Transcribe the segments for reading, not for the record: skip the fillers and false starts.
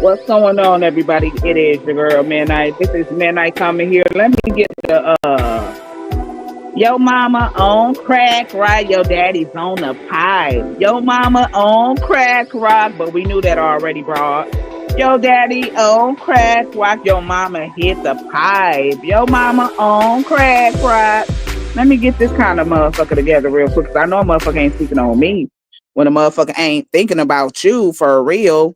What's going on, everybody? It is your girl Midnight. This is Midnight coming here. Let me get the yo mama on crack rock, yo daddy's on the pipe. Yo mama on crack rock, but we knew that already, broad. Yo daddy on crack rock, yo mama hit the pipe. Yo mama on crack rock. Let me get this kind of motherfucker together real quick, because I know a motherfucker ain't speaking on me when a motherfucker ain't thinking about you for real.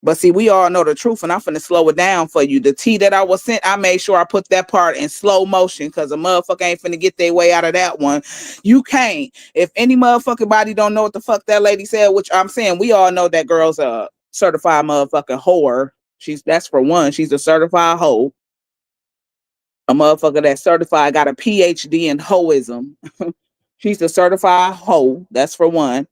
But see, we all know the truth, and I'm finna slow it down for you. The tea that I was sent, I made sure I put that part in slow motion, because a motherfucker ain't finna get their way out of that one. You can't. If any motherfucking body don't know what the fuck that lady said, which I'm saying, we all know that girl's a certified motherfucking whore. That's for one. She's a certified hoe. A motherfucker that's certified, got a PhD in hoism. She's a certified hoe. That's for one.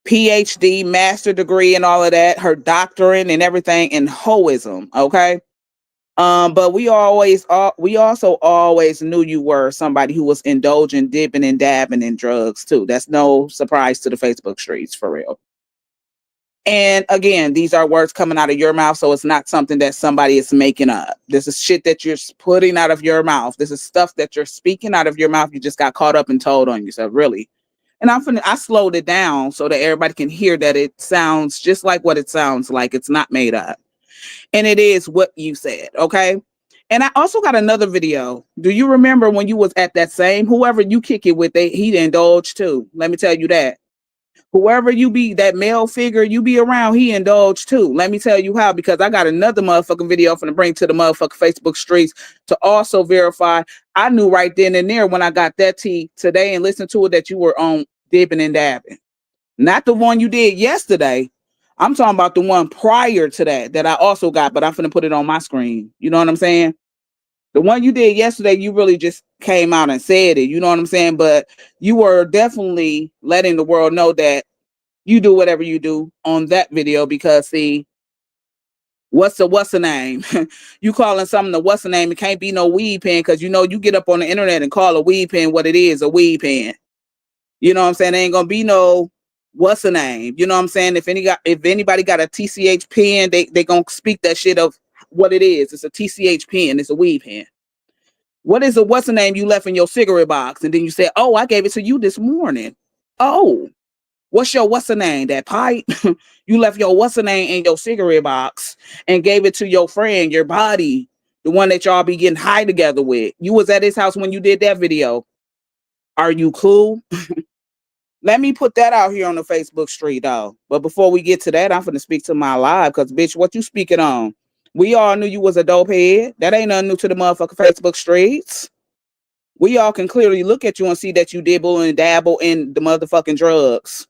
PhD, master degree, and all of that, her doctorate and everything in hoism. Okay. But we also always knew you were somebody who was indulging, dipping, and dabbing in drugs too. That's no surprise to the Facebook streets, for real. And again, these are words coming out of your mouth, so it's not something that somebody is making up. This is shit that you're putting out of your mouth. This is stuff that you're speaking out of your mouth. You just got caught up and told on yourself, really. And I slowed it down so that everybody can hear that it sounds just like what it sounds like. It's not made up. And it is what you said, okay? And I also got another video. Do you remember when you was at that same, whoever you kick it with, he indulged too. Let me tell you that. Whoever you be, that male figure you be around, he indulged too. Let me tell you how, because I got another motherfucking video I'm gonna bring to the motherfucking Facebook streets to also verify. I knew right then and there when I got that tea today and listened to it that you were on dipping and dabbing. Not the one you did yesterday. I'm talking about the one prior to that I also got, but I'm finna put it on my screen. You know what I'm saying? The one you did yesterday, you really just came out and said it. You know what I'm saying? But you were definitely letting the world know that you do whatever you do on that video, because see, what's the name? You calling something the what's the name? It can't be no weed pen, because you know you get up on the internet and call a weed pen what it is, a weed pen. You know what I'm saying? There ain't gonna be no what's the name. You know what I'm saying? If anybody got a TCH pen, they gonna speak that shit of what it is. It's a TCH pen. It's a weed pen. What is a what's the name you left in your cigarette box? And then you said, oh, I gave it to you this morning. Oh, what's the name? That pipe? You left your what's the name in your cigarette box and gave it to your friend, your body, the one that y'all be getting high together with. You was at his house when you did that video. Are you cool? Let me put that out here on the Facebook street, though. But before we get to that, I'm finna speak to my live, because, bitch, what you speaking on? We all knew you was a dope head. That ain't nothing new to the motherfucking Facebook streets. We all can clearly look at you and see that you dibble and dabble in the motherfucking drugs.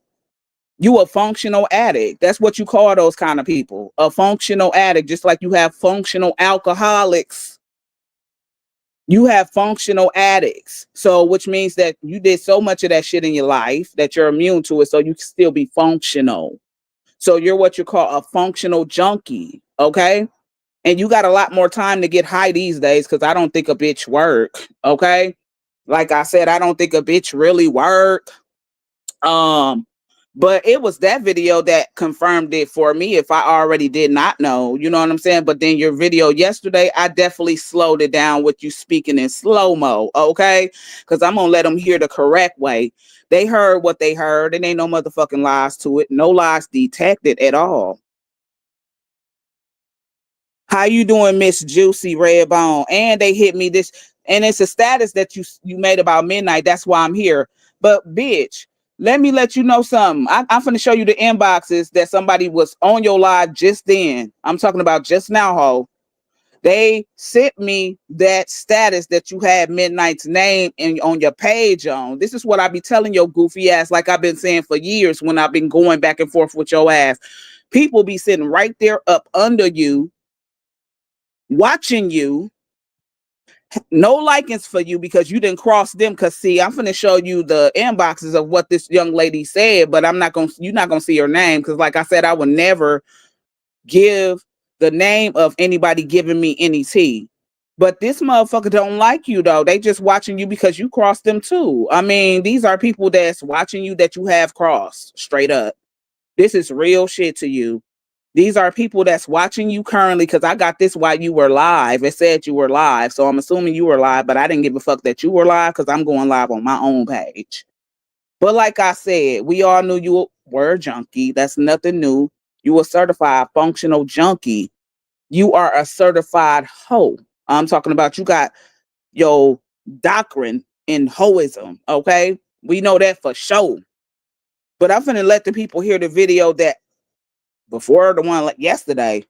You a functional addict. That's what you call those kind of people. A functional addict, just like you have functional alcoholics. You have functional addicts. So, which means that you did so much of that shit in your life that you're immune to it, so you can still be functional. So you're what you call a functional junkie, okay? And you got a lot more time to get high these days, because I don't think a bitch work, okay? Like I said, I don't think a bitch really work. But it was that video that confirmed it for me if I already did not know. You know what I'm saying? But then your video yesterday, I definitely slowed it down with you speaking in slow-mo, okay? Because I'm going to let them hear the correct way. They heard what they heard, and ain't no motherfucking lies to it. No lies detected at all. How you doing, Miss Juicy Redbone? And they hit me this, and it's a status that you made about midnight. That's why I'm here. But, bitch, let me let you know something. I'm finna show you the inboxes that somebody was on your live just then. I'm talking about just now, ho. They sent me that status that you had Midnight's name on your page on. This is what I be telling your goofy ass, like I've been saying for years when I've been going back and forth with your ass. People be sitting right there up under you, watching you. No likings for you because you didn't cross them. Because see, I'm finna show you the inboxes of what this young lady said, but you're not gonna see her name, because like I said, I would never give the name of anybody giving me any tea. But this motherfucker don't like you though. They just watching you because you crossed them too. I mean, these are people that's watching you that you have crossed straight up. This is real shit to you. These are people that's watching you currently, because I got this while you were live. It said you were live. So I'm assuming you were live, but I didn't give a fuck that you were live because I'm going live on my own page. But like I said, we all knew you were a junkie. That's nothing new. You a certified functional junkie. You are a certified hoe. I'm talking about you got your doctrine in hoism, okay? We know that for sure. But I'm finna let the people hear the video that before the one like yesterday.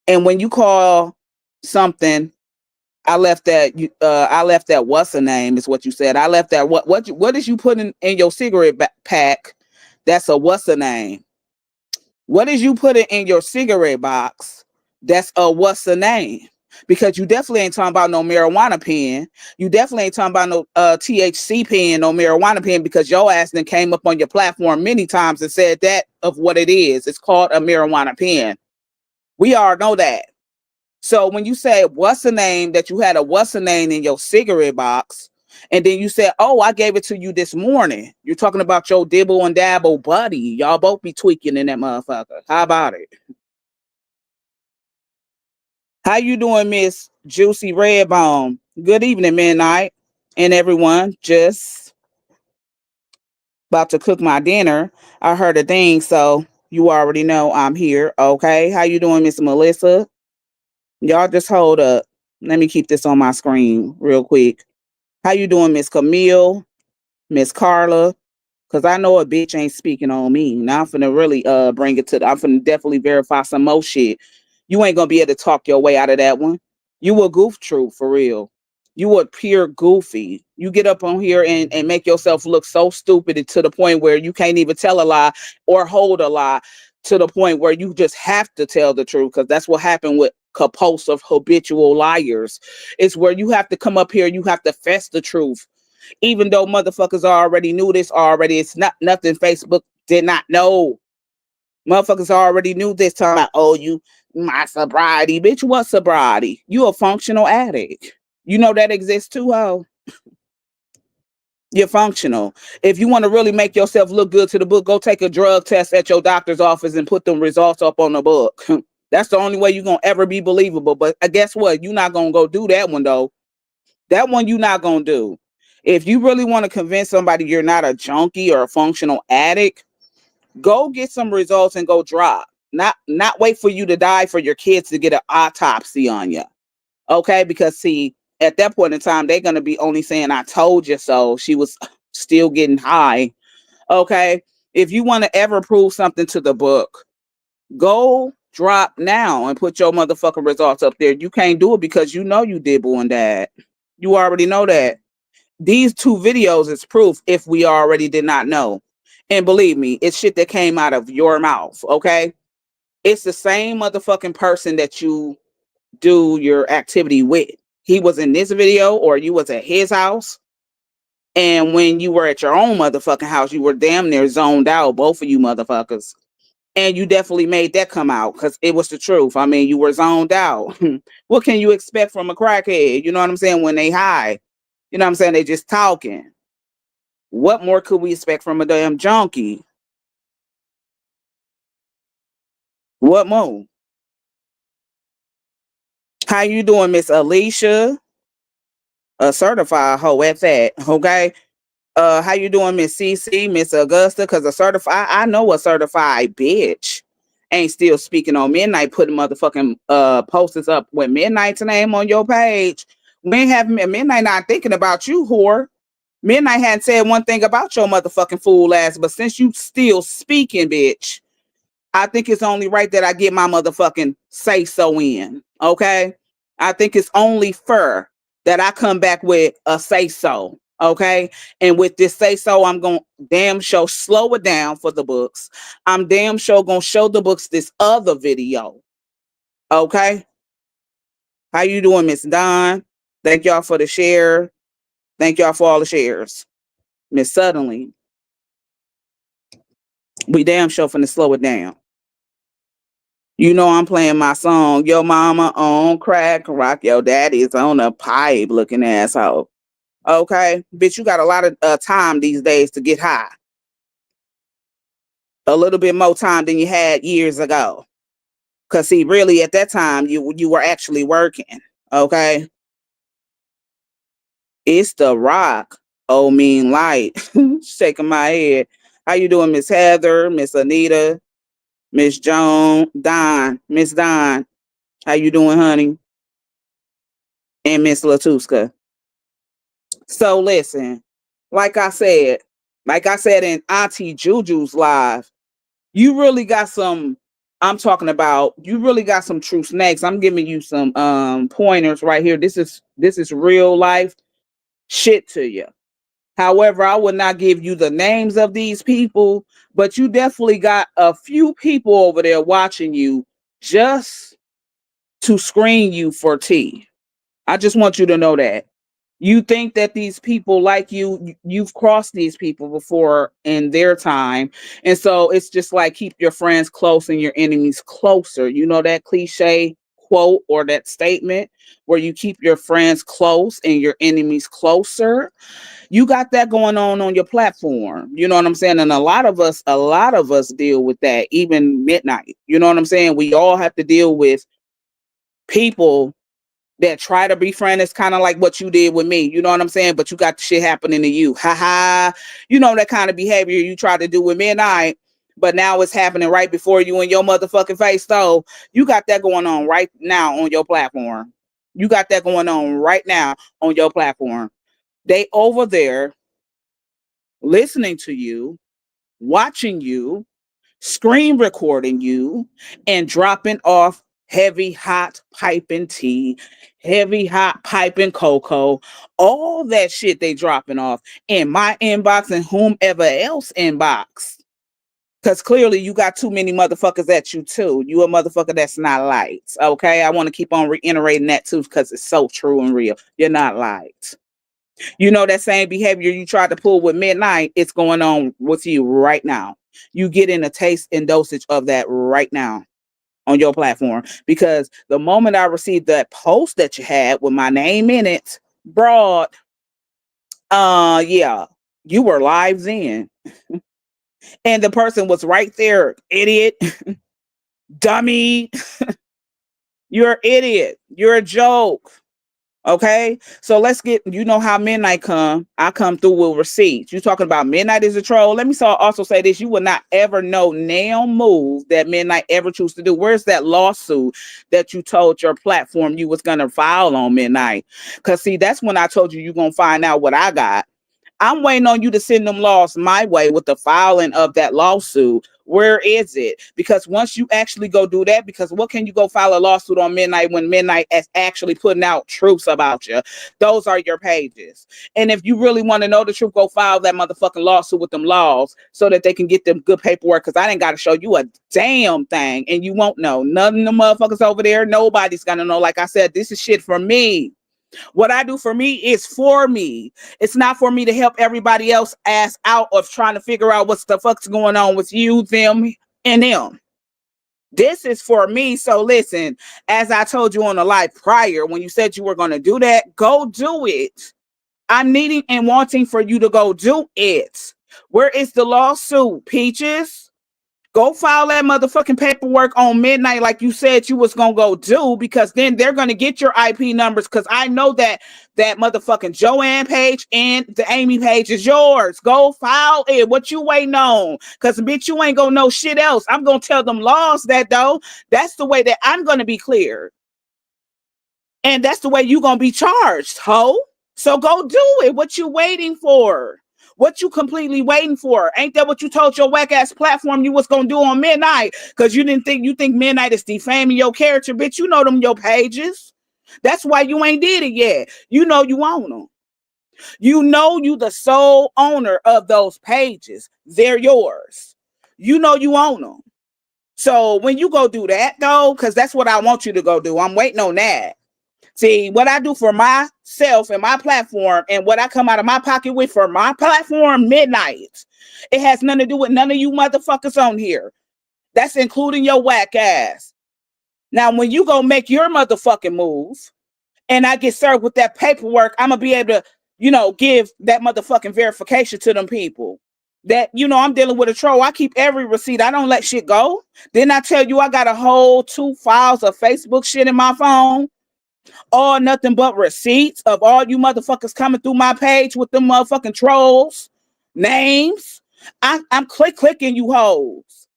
And when you call something, I left that what's the name is what you said. I left that what is you putting in your cigarette pack? That's a what's the name? What is you putting in your cigarette box? That's a what's the name? Because you definitely ain't talking about no marijuana pen. You definitely ain't talking about no THC pen, no marijuana pen, because your ass then came up on your platform many times and said that of what it is. It's called a marijuana pen. We all know that. So when you say what's the name, that you had a what's the name in your cigarette box, and then you said, oh, I gave it to you this morning. You're talking about your dibble and dabble buddy. Y'all both be tweaking in that motherfucker. How about it? How you doing, Miss Juicy Redbone? Good evening, midnight, and everyone. Just about to cook my dinner. I heard a thing, so you already know I'm here. Okay. How you doing, Miss Melissa? Y'all just hold up. Let me keep this on my screen real quick. How you doing, Miss Camille, Miss Carla? Cause I know a bitch ain't speaking on me. Now I'm finna really bring it to I'm finna definitely verify some more shit. You ain't gonna be able to talk your way out of that one. You a goof troop for real. You a pure goofy. You get up on here and make yourself look so stupid to the point where you can't even tell a lie or hold a lie, to the point where you just have to tell the truth, because that's what happened with compulsive habitual liars. It's where you have to come up here, you have to fess the truth. Even though motherfuckers already knew this already, it's not nothing Facebook did not know. Motherfuckers already knew this time. About, oh, you my sobriety, bitch. What sobriety? You a functional addict. You know that exists too, ho. You're functional. If you want to really make yourself look good to the book, go take a drug test at your doctor's office and put them results up on the book. That's the only way you're gonna ever be believable. But guess what? You're not gonna go do that one though. That one you're not gonna do. If you really want to convince somebody you're not a junkie or a functional addict, go get some results and go drop. Not wait for you to die for your kids to get an autopsy on you. Okay? Because see, at that point in time, they're gonna be only saying I told you so. She was still getting high. Okay. If you want to ever prove something to the book, go drop now and put your motherfucking results up there. You can't do it because you know you did and dad. You already know that. These two videos is proof if we already did not know. And believe me, it's shit that came out of your mouth, okay? It's the same motherfucking person that you do your activity with. He was in this video or you was at his house. And when you were at your own motherfucking house, you were damn near zoned out, both of you motherfuckers. And you definitely made that come out because it was the truth. I mean, you were zoned out. What can you expect from a crackhead? You know what I'm saying? When they high, you know what I'm saying? They just talking. What more could we expect from a damn junkie? What more? How you doing, Miss Alicia? A certified hoe at that, okay? How you doing, Miss CC, Miss Augusta? Cause a certified, I know a certified bitch ain't still speaking on midnight, putting motherfucking posters up with Midnight's name on your page. We ain't having Midnight not thinking about you, whore. Midnight hadn't said one thing about your motherfucking fool ass, but since you still speaking, bitch, I think it's only right that I get my motherfucking say so in. Okay. I think it's only fair that I come back with a say so. Okay. And with this say so, I'm going to damn show slow it down for the books. I'm damn sure going to show the books this other video. Okay. How you doing, Miss Don? Thank y'all for the share. Thank y'all for all the shares. Miss Suddenly, we damn sure finna slow it down. You know I'm playing my song, Yo Mama on Crack Rock, Your Daddy's on a Pipe looking asshole. Okay? Bitch, you got a lot of time these days to get high. A little bit more time than you had years ago. Cause see, really at that time you were actually working. Okay. It's the rock. Oh mean light. Shaking my head. How you doing, Miss Heather, Miss Anita, Miss Joan, Don, Miss Don? How you doing, honey? And Miss Latuska. So listen, like I said, like I said in Auntie Juju's live, you really got some. I'm talking about you really got some true snakes. I'm giving you some pointers right here. This is real life shit to you. However, I would not give you the names of these people, but you definitely got a few people over there watching you just to screen you for tea. I just want you to know that. You think that these people like you've crossed these people before in their time. And so it's just like keep your friends close and your enemies closer. You know that cliche quote or that statement where you keep your friends close and your enemies closer. You got that going on your platform. You know what I'm saying? And a lot of us deal with that, even midnight. You know what I'm saying? We all have to deal with people that try to befriend. It's kind of like what you did with me. You know what I'm saying? But you got the shit happening to you. Ha ha. You know that kind of behavior you tried to do with me and I, but now it's happening right before you in your motherfucking face. So you got that going on right now on your platform. You got that going on right now on your platform. They over there listening to you, watching you, screen recording you, and dropping off heavy hot piping tea, heavy hot piping cocoa, all that shit they dropping off in my inbox and whomever else inbox. Cause clearly you got too many motherfuckers at you too. You a motherfucker that's not liked. Okay. I want to keep on reiterating that too, because it's so true and real. You're not liked. You know that same behavior you tried to pull with midnight, it's going on with you right now. You getting a taste and dosage of that right now on your platform. Because the moment I received that post that you had with my name in it, broad, yeah, you were lives in. And the person was right there, idiot, dummy, you're an idiot, you're a joke. Okay, so let's get, you know how midnight come. I come through with receipts. You talking about midnight is a troll. Let me also say this. You will not ever know nail move that midnight ever choose to do. Where's that lawsuit that you told your platform you was going to file on midnight? Because see, that's when I told you you're going to find out what I got. I'm waiting on you to send them laws my way with the filing of that lawsuit. Where is it? Because once you actually go do that, because what can you go file a lawsuit on midnight when midnight is actually putting out truths about you? Those are your pages. And if you really want to know the truth, go file that motherfucking lawsuit with them laws so that they can get them good paperwork. Because I ain't got to show you a damn thing and you won't know. None of the motherfuckers over there, nobody's going to know. Like I said, this is shit for me. What I do for me is for me. It's not for me to help everybody else ass out of trying to figure out what's the fuck's going on with you, them, and them. This is for me. So listen, as I told you on the live prior, when you said you were going to do that, go do it. I'm needing and wanting for you to go do it. Where is the lawsuit, Peaches? Go file that motherfucking paperwork on midnight like you said you was gonna go do, because then they're gonna get your IP numbers, because I know that that motherfucking Joanne page and the Amy page is yours. Go file it. What you waiting on? Because bitch, you ain't gonna know shit else. I'm gonna tell them laws that though. That's the way that I'm gonna be cleared. And that's the way you gonna be charged, ho. So go do it. What you waiting for? What you completely waiting for? Ain't that what you told your whack ass platform you was gonna do on midnight? Because you think midnight is defaming your character, bitch. You know them your pages. That's why you ain't did it yet. You know you own them. You know you the sole owner of those pages. They're yours. You know you own them. So when you go do that though, because that's what I want you to go do. I'm waiting on that. See, what I do for myself and my platform and what I come out of my pocket with for my platform, midnight, it has nothing to do with none of you motherfuckers on here. That's including your whack ass. Now, when you go make your motherfucking move and I get served with that paperwork, I'm going to be able to, give that motherfucking verification to them people. that, I'm dealing with a troll. I keep every receipt. I don't let shit go. Then I tell you I got a whole 2 files of Facebook shit in my phone. All nothing but receipts of all you motherfuckers coming through my page with them motherfucking trolls names. I'm clicking you hoes.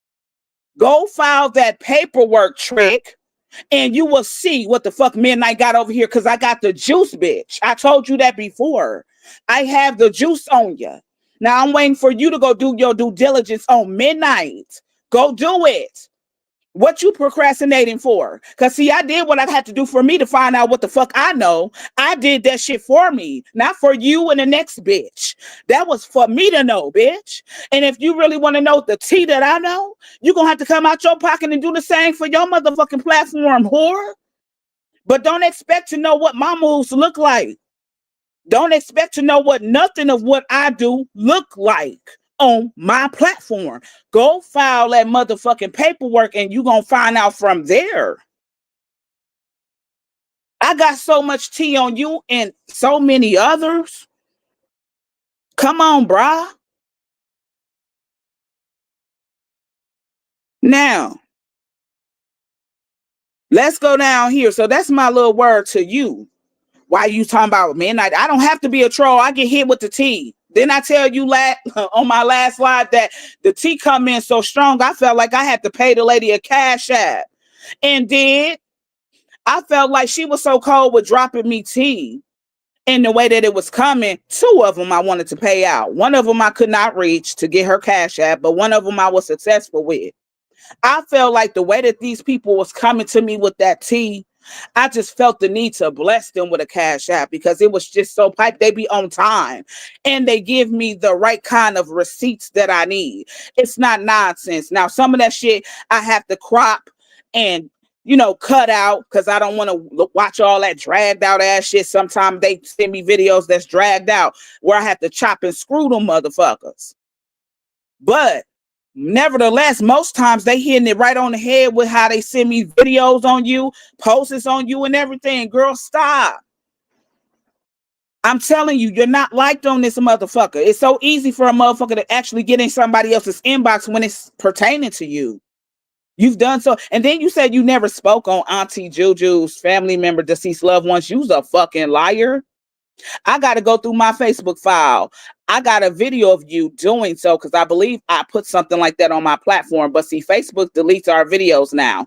Go file that paperwork, Trick, and you will see what the fuck Midnight got over here, because I got the juice, bitch. I told you that before. I have the juice on you. Now I'm waiting for you to go do your due diligence on Midnight. Go do it. What you procrastinating for? Because, see, I did what I had to do for me to find out what the fuck I know. I did that shit for me, not for you and the next bitch. That was for me to know, bitch. And if you really want to know the tea that I know, you're going to have to come out your pocket and do the same for your motherfucking platform, whore. But don't expect to know what my moves look like. Don't expect to know what nothing of what I do look like on my platform. Go file that motherfucking paperwork and you gonna find out from there. I got so much tea on you and so many others. Come on, brah. Now, let's go down here. So that's my little word to you. Why you talking about Midnight? I don't have to be a troll. I get hit with the tea. Then I tell you on my last live that the tea come in so strong, I felt like I had to pay the lady a cash app. And then I felt like she was so cold with dropping me tea in the way that it was coming. 2 of them I wanted to pay out. One of them I could not reach to get her cash app, but one of them I was successful with. I felt like the way that these people was coming to me with that tea, I just felt the need to bless them with a cash app because it was just so pipe. They be on time and they give me the right kind of receipts that I need. It's not nonsense. Now, some of that shit I have to crop and cut out because I don't want to watch all that dragged out ass shit. Sometimes they send me videos that's dragged out where I have to chop and screw them motherfuckers. But nevertheless, most times they hitting it right on the head with how they send me videos on you, posts on you and everything. Girl, stop. I'm telling you, you're not liked on this motherfucker. It's so easy for a motherfucker to actually get in somebody else's inbox when it's pertaining to you. You've done so. And then you said you never spoke on Auntie Juju's family member, deceased loved ones. You's a fucking liar. I got to go through my Facebook file. I got a video of you doing so because I believe I put something like that on my platform. But see, Facebook deletes our videos now.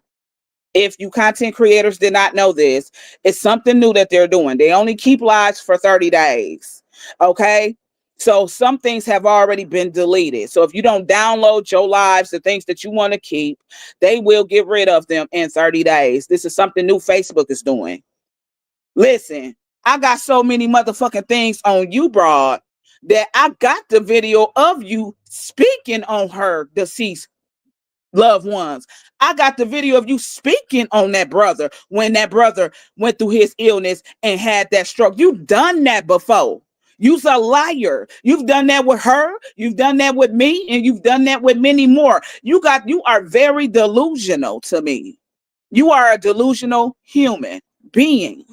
If you content creators did not know this, it's something new that they're doing. They only keep lives for 30 days. Okay? So some things have already been deleted. So if you don't download your lives, the things that you want to keep, they will get rid of them in 30 days. This is something new Facebook is doing. Listen, I got so many motherfucking things on you, broad, that I got the video of you speaking on her deceased loved ones. I got the video of you speaking on that brother when that brother went through his illness and had that stroke. You've done that before. You're a liar. You've done that with her. You've done that with me, and you've done that with many more. You are very delusional to me. You are a delusional human being.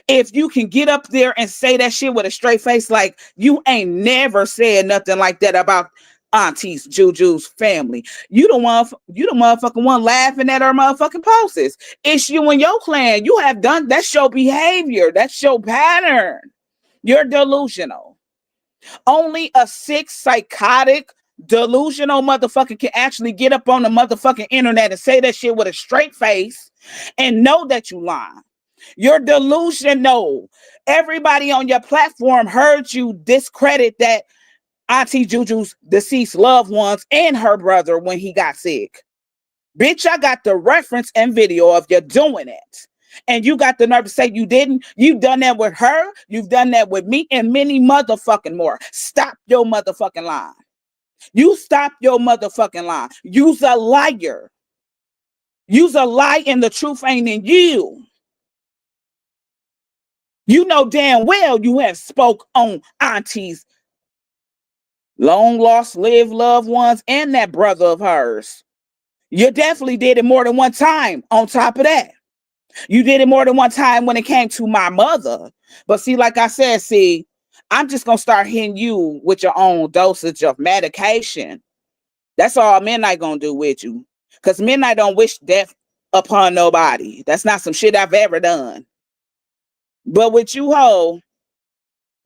If you can get up there and say that shit with a straight face, like you ain't never said nothing like that about Auntie's Juju's family. You the motherfucking one laughing at her motherfucking posts. It's you and your clan. You have done that's your behavior. That's your pattern. You're delusional. Only a sick, psychotic, delusional motherfucker can actually get up on the motherfucking internet and say that shit with a straight face and know that you lying. You're delusional. Everybody on your platform heard you discredit that Auntie Juju's deceased loved ones and her brother when he got sick. Bitch, I got the reference and video of you doing it. And you got the nerve to say you didn't. You've done that with her. You've done that with me and many motherfucking more. Stop your motherfucking line. You stop your motherfucking line. You's a liar. You's a lie and the truth ain't in you. You know damn well you have spoke on Auntie's long lost lived loved ones and that brother of hers. You definitely did it more than one time on top of that. You did it more than one time when it came to my mother. But see, like I said, I'm just gonna start hitting you with your own dosage of medication. That's all Midnight gonna do with you. Cause Midnight don't wish death upon nobody. That's not some shit I've ever done. But with you, ho,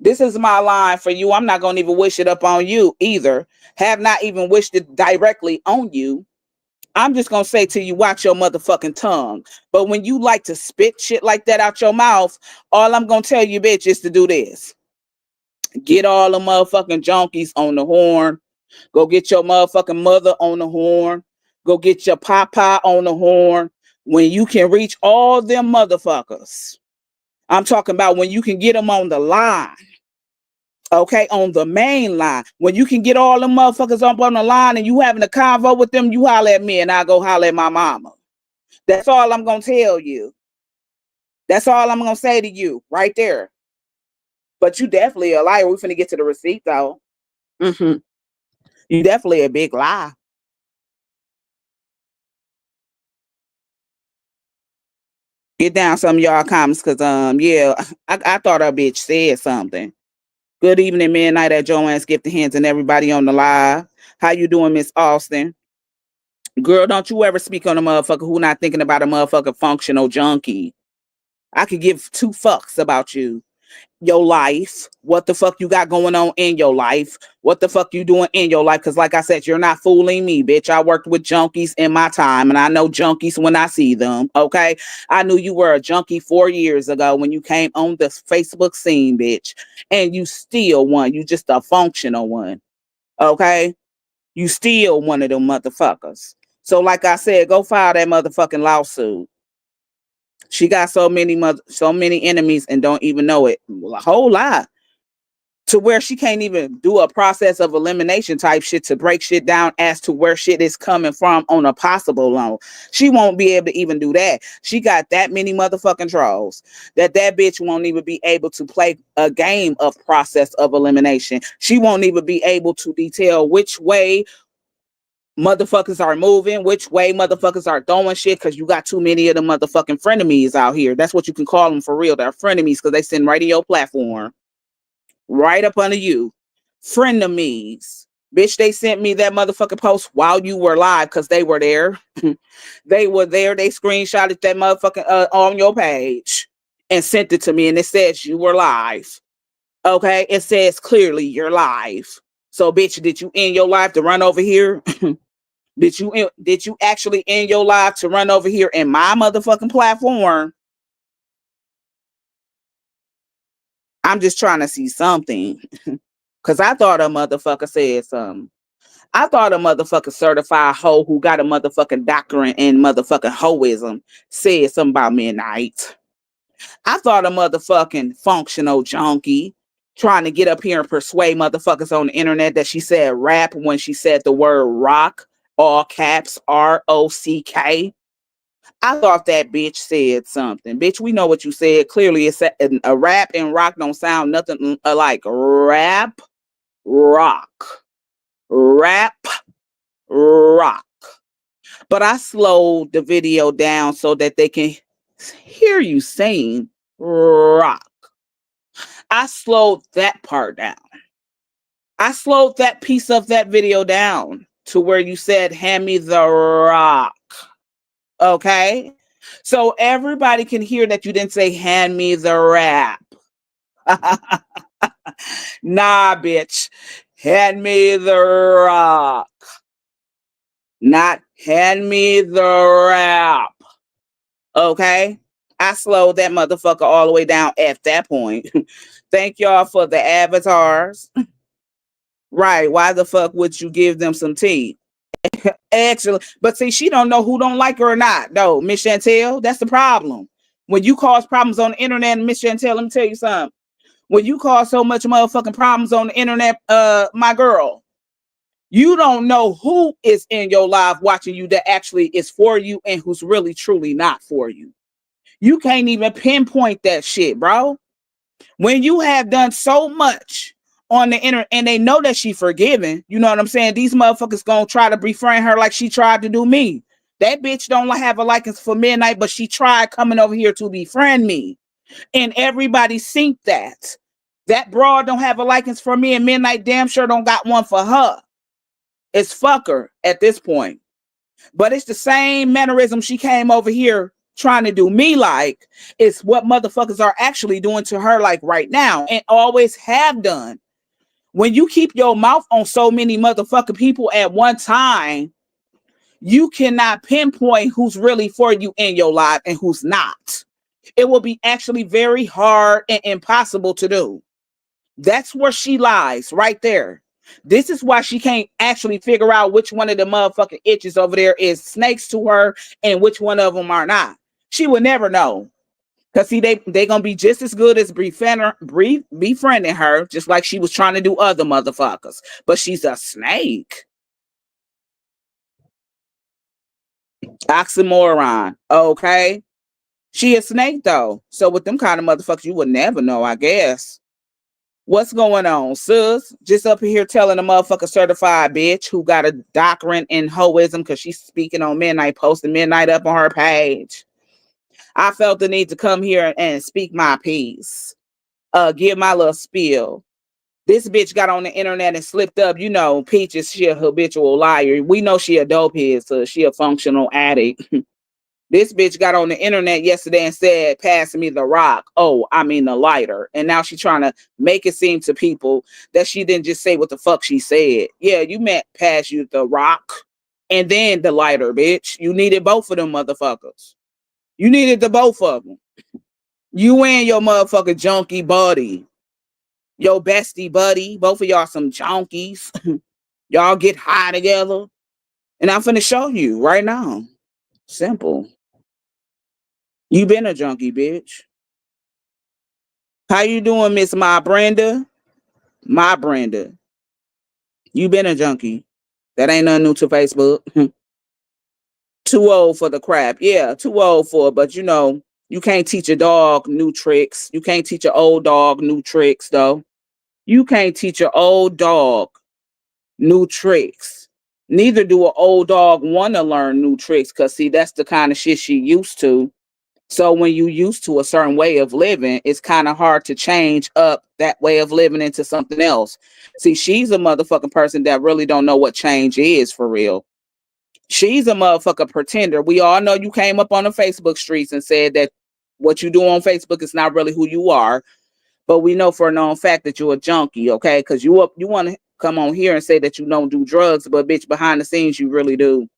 this is my line for you. I'm not gonna even wish it up on you either. Have not even wished it directly on you. I'm just gonna say to you, watch your motherfucking tongue. But when you like to spit shit like that out your mouth, all I'm gonna tell you, bitch, is to do this. Get all the motherfucking junkies on the horn. Go get your motherfucking mother on the horn. Go get your papa on the horn. When you can reach all them motherfuckers. I'm talking about when you can get them on the line. Okay, on the main line. When you can get all them motherfuckers up on the line and you having a convo with them, you holler at me and I go holler at my mama. That's all I'm going to tell you. That's all I'm going to say to you right there. But you definitely a liar. We finna get to the receipt though. Mm-hmm. You definitely a big lie. Get down some of y'all comments because yeah, I thought a bitch said something. Good evening, Midnight at Joanne's Gift the Hands and everybody on the live. How you doing, Miss Austin? Girl, don't you ever speak on a motherfucker who not thinking about a motherfucking functional junkie. I could give two fucks about you. Your life, what the fuck you got going on in your life, what the fuck you doing in your life, because like I said, you're not fooling me, bitch. I worked with junkies in my time, and I know junkies when I see them, okay? I knew you were a junkie 4 years ago when you came on the Facebook scene, bitch, and you still one. You just a functional one, okay? You still one of them motherfuckers. So like I said, go file that motherfucking lawsuit. She got so many enemies and don't even know it. Well, a whole lot. To where she can't even do a process of elimination type shit to break shit down as to where shit is coming from on a possible loan. She won't be able to even do that. She got that many motherfucking trolls that bitch won't even be able to play a game of process of elimination. She won't even be able to detail which way motherfuckers are moving, which way motherfuckers are throwing shit, because you got too many of the motherfucking frenemies out here. That's what you can call them for real. They're frenemies because they send right to your platform. Right up under you. Frenemies. Bitch, they sent me that motherfucking post while you were live because they were there. They were there. They screenshotted that motherfucking on your page and sent it to me, and it says you were live. Okay? It says clearly you're live. So, bitch, did you end your life to run over here? Did you actually end your life to run over here in my motherfucking platform? I'm just trying to see something. Because I thought a motherfucker said something. I thought a motherfucking certified hoe who got a motherfucking doctorate in motherfucking hoism said something about Midnight. I thought a motherfucking functional junkie trying to get up here and persuade motherfuckers on the internet that she said rap when she said the word rock, all caps, ROCK. I thought that bitch said something. Bitch, we know what you said. Clearly, it's a rap and rock don't sound nothing like rap, rock, rap, rock. But I slowed the video down so that they can hear you saying rock. I slowed that part down. I slowed that piece of that video down to where you said, hand me the rock. Okay? So everybody can hear that you didn't say, hand me the rap. Nah, bitch. Hand me the rock. Not hand me the rap. Okay? I slowed that motherfucker all the way down at that point. Thank y'all for the avatars. Right. Why the fuck would you give them some tea? Actually, but see, she don't know who don't like her or not. No, Miss Chantel, that's the problem. When you cause problems on the internet, Miss Chantel, let me tell you something. When you cause so much motherfucking problems on the internet, my girl, you don't know who is in your live watching you that actually is for you and who's really truly not for you. You can't even pinpoint that shit, bro. When you have done so much on the internet and they know that she forgiven, you know what I'm saying? These motherfuckers gonna try to befriend her like she tried to do me. That bitch don't have a liking for Midnight, but she tried coming over here to befriend me. And everybody synced that. That broad don't have a likeness for me, and Midnight damn sure don't got one for her. It's fuck her at this point. But it's the same mannerism she came over here trying to do me like. It's what motherfuckers are actually doing to her like right now and always have done. When you keep your mouth on so many motherfucking people at one time, you cannot pinpoint who's really for you in your life and who's not. It will be actually very hard and impossible to do. That's where she lies right there. This is why she can't actually figure out which one of the motherfucking itches over there is snakes to her and which one of them are not. She will never know. Because see, they gonna be just as good as befriending her, just like she was trying to do other motherfuckers. But she's a snake. Oxymoron. Okay. She a snake though. So with them kind of motherfuckers, you would never know, I guess. What's going on, sis? Just up here telling a motherfucker certified bitch who got a doctorate in hoism because she's speaking on Midnight, posting Midnight up on her page. I felt the need to come here and speak my piece. Give my little spiel. This bitch got on the internet and slipped up. You know, Peaches, she a habitual liar. We know she a dopehead, so she a functional addict. This bitch got on the internet yesterday and said, pass me the rock. Oh, I mean the lighter. And now she's trying to make it seem to people that she didn't just say what the fuck she said. Yeah, you meant pass you the rock and then the lighter, bitch. You needed both of them motherfuckers. You needed the both of them. You and your motherfucking junkie buddy. Your bestie buddy. Both of y'all some junkies. Y'all get high together. And I'm finna show you right now. Simple. You been a junkie, bitch. How you doing, Miss My Brenda? My Brenda. You been a junkie. That ain't nothing new to Facebook. Too old for the crap. Yeah, too old for it. But you know, you can't teach a dog new tricks. You can't teach an old dog new tricks, though. You can't teach an old dog new tricks. Neither do an old dog want to learn new tricks. Because, see, that's the kind of shit she used to. So when you used to a certain way of living, it's kind of hard to change up that way of living into something else. See, she's a motherfucking person that really don't know what change is for real. She's a motherfucking pretender. We all know you came up on the Facebook streets and said that what you do on Facebook is not really who you are. But we know for a known fact that you're a junkie, okay? Because you want to come on here and say that you don't do drugs, but bitch, behind the scenes, you really do.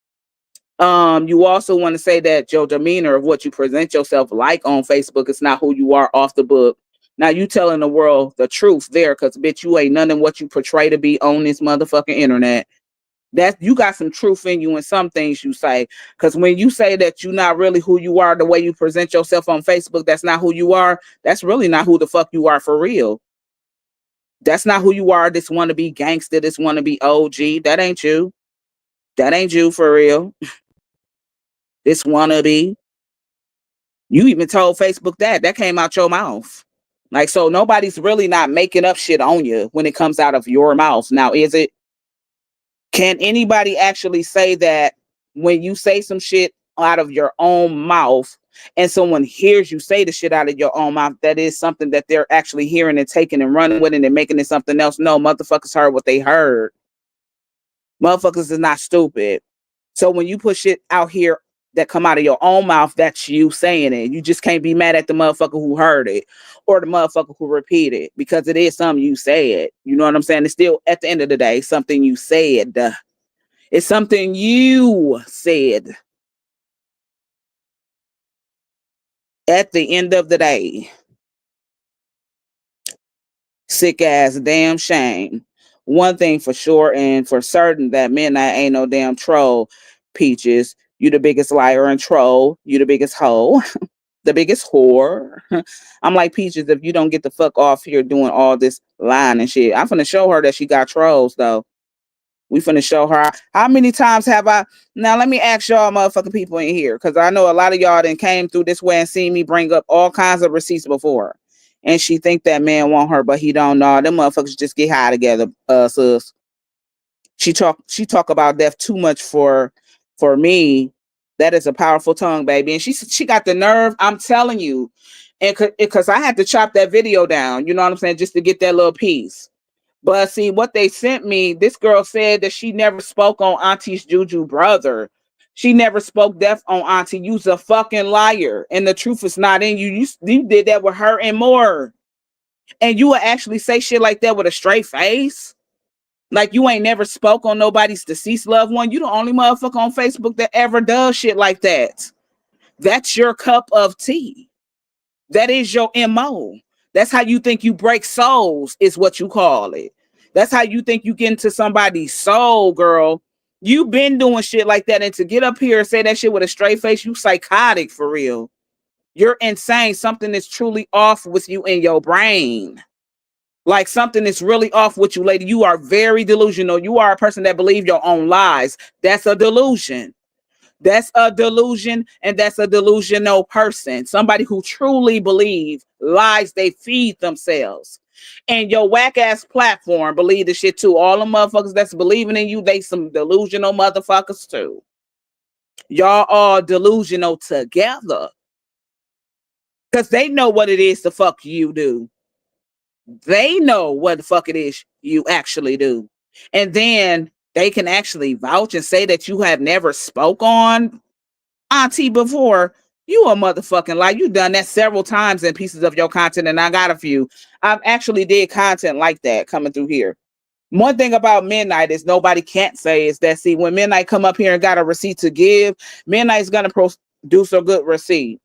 You also want to say that your demeanor of what you present yourself like on Facebook is not who you are off the book. Now you telling the world the truth there, because bitch, you ain't none of what you portray to be on this motherfucking internet. That you got some truth in you in some things you say. Because when you say that you're not really who you are, the way you present yourself on Facebook, that's not who you are. That's really not who the fuck you are for real. That's not who you are. This want to be gangster. This want to be OG. That ain't you. That ain't you for real. This wannabe. You even told Facebook that came out your mouth. Like, so nobody's really not making up shit on you when it comes out of your mouth. Now, is it? Can anybody actually say that when you say some shit out of your own mouth and someone hears you say the shit out of your own mouth, that is something that they're actually hearing and taking and running with it and making it something else? No, motherfuckers heard what they heard. Motherfuckers is not stupid. So when you put shit out here that come out of your own mouth, that's you saying it. You just can't be mad at the motherfucker who heard it or the motherfucker who repeated it, because it is something you said. You know what I'm saying? It's still, at the end of the day, something you said. It's something you said. At the end of the day. Sick ass damn shame. One thing for sure and for certain, that Midnight ain't no damn troll. Peaches, you the biggest liar and troll. You the biggest hoe. The biggest whore. I'm like, Peaches, if you don't get the fuck off here doing all this lying and shit, I'm finna show her that she got trolls though. We finna show her. How many times have I? Now let me ask y'all motherfucking people in here, because I know a lot of y'all done came through this way and seen me bring up all kinds of receipts before. And she think that man want her, but he don't know. Them motherfuckers just get high together, sis. She talk about death too much for me. That is a powerful tongue, baby. And she got the nerve. I'm telling you, And because I had to chop that video down, you know what I'm saying, just to get that little piece. But see, what they sent me, this girl said that she never spoke on Auntie's Juju brother. She never spoke death on Auntie. You's a fucking liar. And the truth is not in you. You did that with her and more. And you will actually say shit like that with a straight face? Like you ain't never spoke on nobody's deceased loved one? You the only motherfucker on Facebook that ever does shit like that. That's your cup of tea. That is your MO. That's how you think you break souls, is what you call it. That's how you think you get into somebody's soul, girl. You been doing shit like that, and to get up here and say that shit with a straight face, you psychotic for real. You're insane. Something is truly off with you in your brain. Like something is really off with you, lady. You are very delusional. You are a person that believes your own lies. That's a delusion. That's a delusion, and that's a delusional person. Somebody who truly believes lies they feed themselves. And your whack ass platform believe the shit too. All the motherfuckers that's believing in you, they some delusional motherfuckers too. Y'all all delusional together. Because they know what it is the fuck you do. They know what the fuck it is you actually do. And then they can actually vouch and say that you have never spoke on Auntie before. You a motherfucking lie. You done that several times in pieces of your content, and I got a few. I've actually did content like that coming through here. One thing about Midnight is nobody can't say is that, see, when Midnight come up here and got a receipt to give, Midnight's gonna produce a good receipt.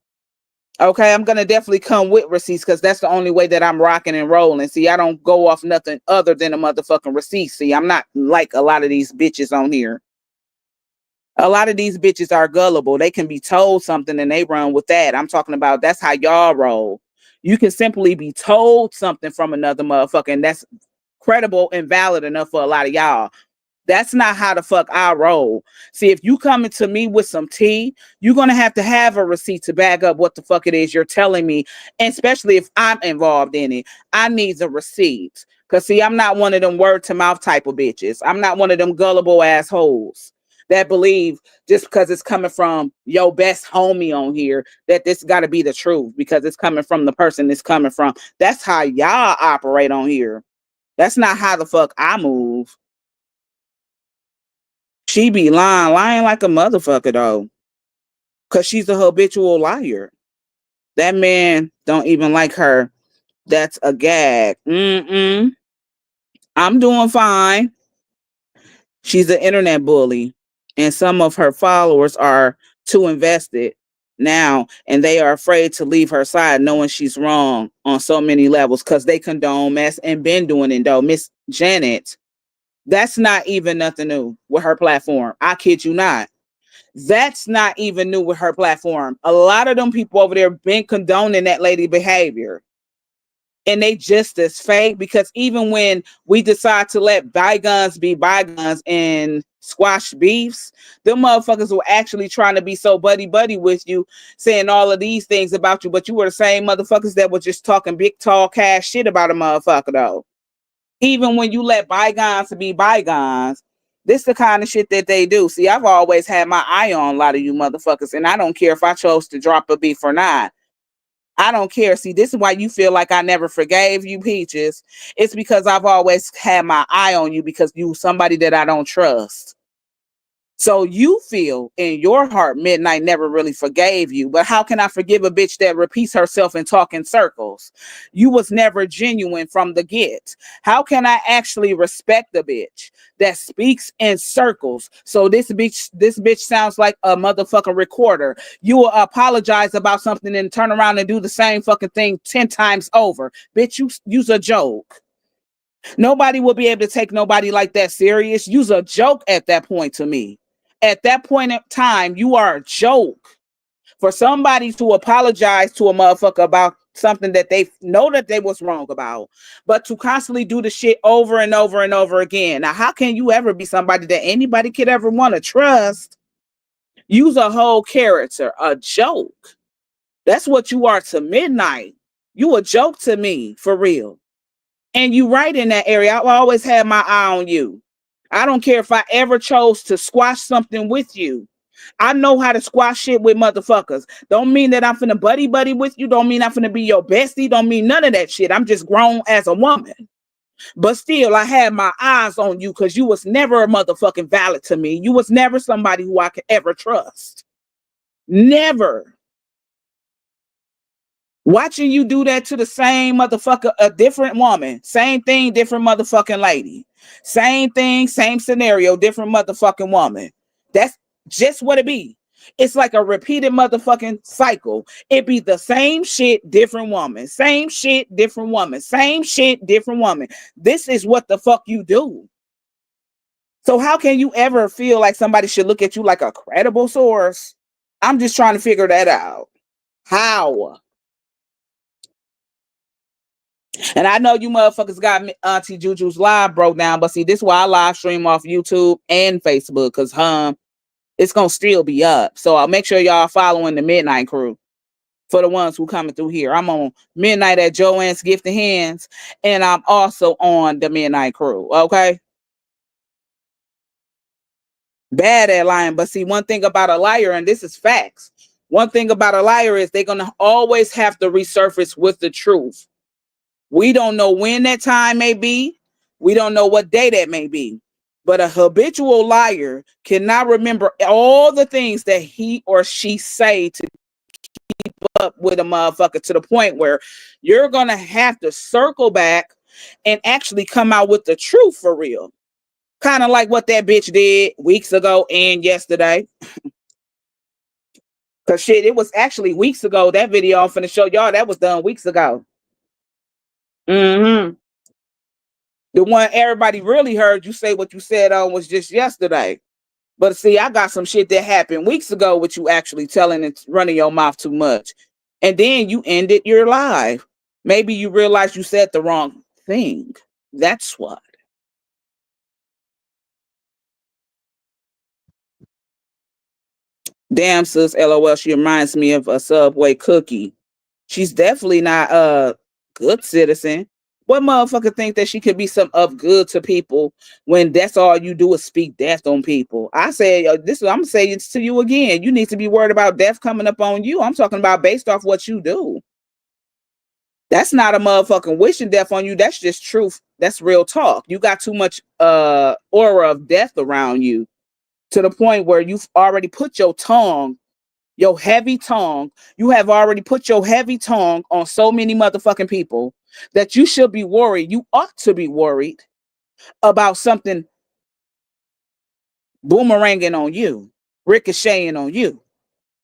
Okay, I'm gonna definitely come with receipts because that's the only way that I'm rocking and rolling. See, I don't go off nothing other than a motherfucking receipt. See, I'm not like a lot of these bitches on here. A lot of these bitches are gullible. They can be told something and they run with that. I'm talking about that's how y'all roll. You can simply be told something from another motherfucker, and that's credible and valid enough for a lot of y'all. That's not how the fuck I roll. See, if you coming to me with some tea, you're going to have a receipt to back up what the fuck it is you're telling me. And especially if I'm involved in it, I need a receipt. Because, see, I'm not one of them word to mouth type of bitches. I'm not one of them gullible assholes that believe just because it's coming from your best homie on here that this got to be the truth because it's coming from the person it's coming from. That's how y'all operate on here. That's not how the fuck I move. She be lying like a motherfucker though, because she's a habitual liar. That man don't even like her. That's a gag. I'm doing fine. She's an internet bully, and some of her followers are too invested now, and they are afraid to leave her side, knowing she's wrong on so many levels because they condone mess and been doing it though. Miss Janet, that's not even nothing new with her platform. I kid you not. That's not even new with her platform. A lot of them people over there been condoning that lady behavior. And they just as fake because even when we decide to let bygones be bygones and squash beefs, them motherfuckers were actually trying to be so buddy with you, saying all of these things about you, but you were the same motherfuckers that were just talking big, tall, cash shit about a motherfucker though. Even when you let bygones be bygones, this the kind of shit that they do. See, I've always had my eye on a lot of you motherfuckers, and I don't care if I chose to drop a beef or not. I don't care. See, this is why you feel like I never forgave you, Peaches. It's because I've always had my eye on you because you somebody that I don't trust. So you feel in your heart Midnight never really forgave you. But how can I forgive a bitch that repeats herself and talk in circles? You was never genuine from the get. How can I actually respect the bitch that speaks in circles? So this bitch sounds like a motherfucking recorder. You will apologize about something and turn around and do the same fucking thing 10 times over. Bitch, you use a joke. Nobody will be able to take nobody like that serious. Use a joke at that point to me. At that point in time, you are a joke. For somebody to apologize to a motherfucker about something that they know that they was wrong about, but to constantly do the shit over and over and over again. Now, how can you ever be somebody that anybody could ever want to trust? Use a whole character, a joke. That's what you are to Midnight. You a joke to me, for real. And you right in that area. I've always had my eye on you. I don't care if I ever chose to squash something with you. I know how to squash shit with motherfuckers. Don't mean that I'm finna buddy with you. Don't mean I'm finna be your bestie. Don't mean none of that shit. I'm just grown as a woman. But still, I had my eyes on you because you was never a motherfucking valid to me. You was never somebody who I could ever trust. Never. Watching you do that to the same motherfucker, a different woman. Same thing, different motherfucking lady. Same thing, same scenario, different motherfucking woman. That's just what it be. It's like a repeated motherfucking cycle. It be the same shit, different woman. Same shit, different woman. Same shit, different woman. This is what the fuck you do. So how can you ever feel like somebody should look at you like a credible source? I'm just trying to figure that out. How? And I know you motherfuckers got Auntie Juju's live broke down, but see, this is why I live stream off YouTube and Facebook, because it's gonna still be up. So I'll make sure y'all following the Midnight Crew for the ones who coming through here. I'm on Midnight at Joanne's Gifted Hands, and I'm also on the Midnight Crew. Okay. Bad at lying, but see, one thing about a liar, and this is facts. One thing about a liar is they're gonna always have to resurface with the truth. We don't know when that time may be. We don't know what day that may be. But a habitual liar cannot remember all the things that he or she say to keep up with a motherfucker, to the point where you're going to have to circle back and actually come out with the truth for real. Kind of like what that bitch did weeks ago and yesterday. Because shit, it was actually weeks ago. That video I'm finna show y'all, that was done weeks ago. Mm-hmm. The one everybody really heard you say what you said on was just yesterday. But see, I got some shit that happened weeks ago with you actually telling and running your mouth too much. And then you ended your live. Maybe you realized you said the wrong thing. That's what. Damn, sis, LOL, she reminds me of a Subway cookie. She's definitely not a good citizen. What motherfucker think that she could be some of good to people when that's all you do is speak death on people? I say this. I'm gonna say it to you again. You need to be worried about death coming up on you. I'm talking about based off what you do. That's not a motherfucking wishing death on you. That's just truth. That's real talk. You got too much aura of death around you to the point where you've already put your heavy tongue, you have already put your heavy tongue on so many motherfucking people that you should be worried. You ought to be worried about something boomeranging on you, ricocheting on you.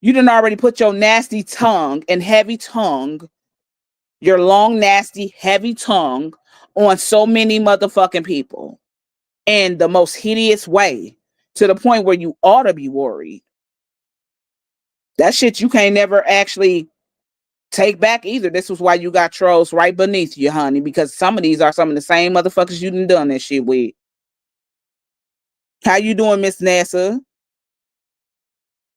You done already put your nasty tongue and heavy tongue, your long, nasty, heavy tongue on so many motherfucking people in the most hideous way, to the point where you ought to be worried. That shit you can't never actually take back either. This was why you got trolls right beneath you, honey, because some of these are some of the same motherfuckers you done that shit with. How you doing, Miss Nessa?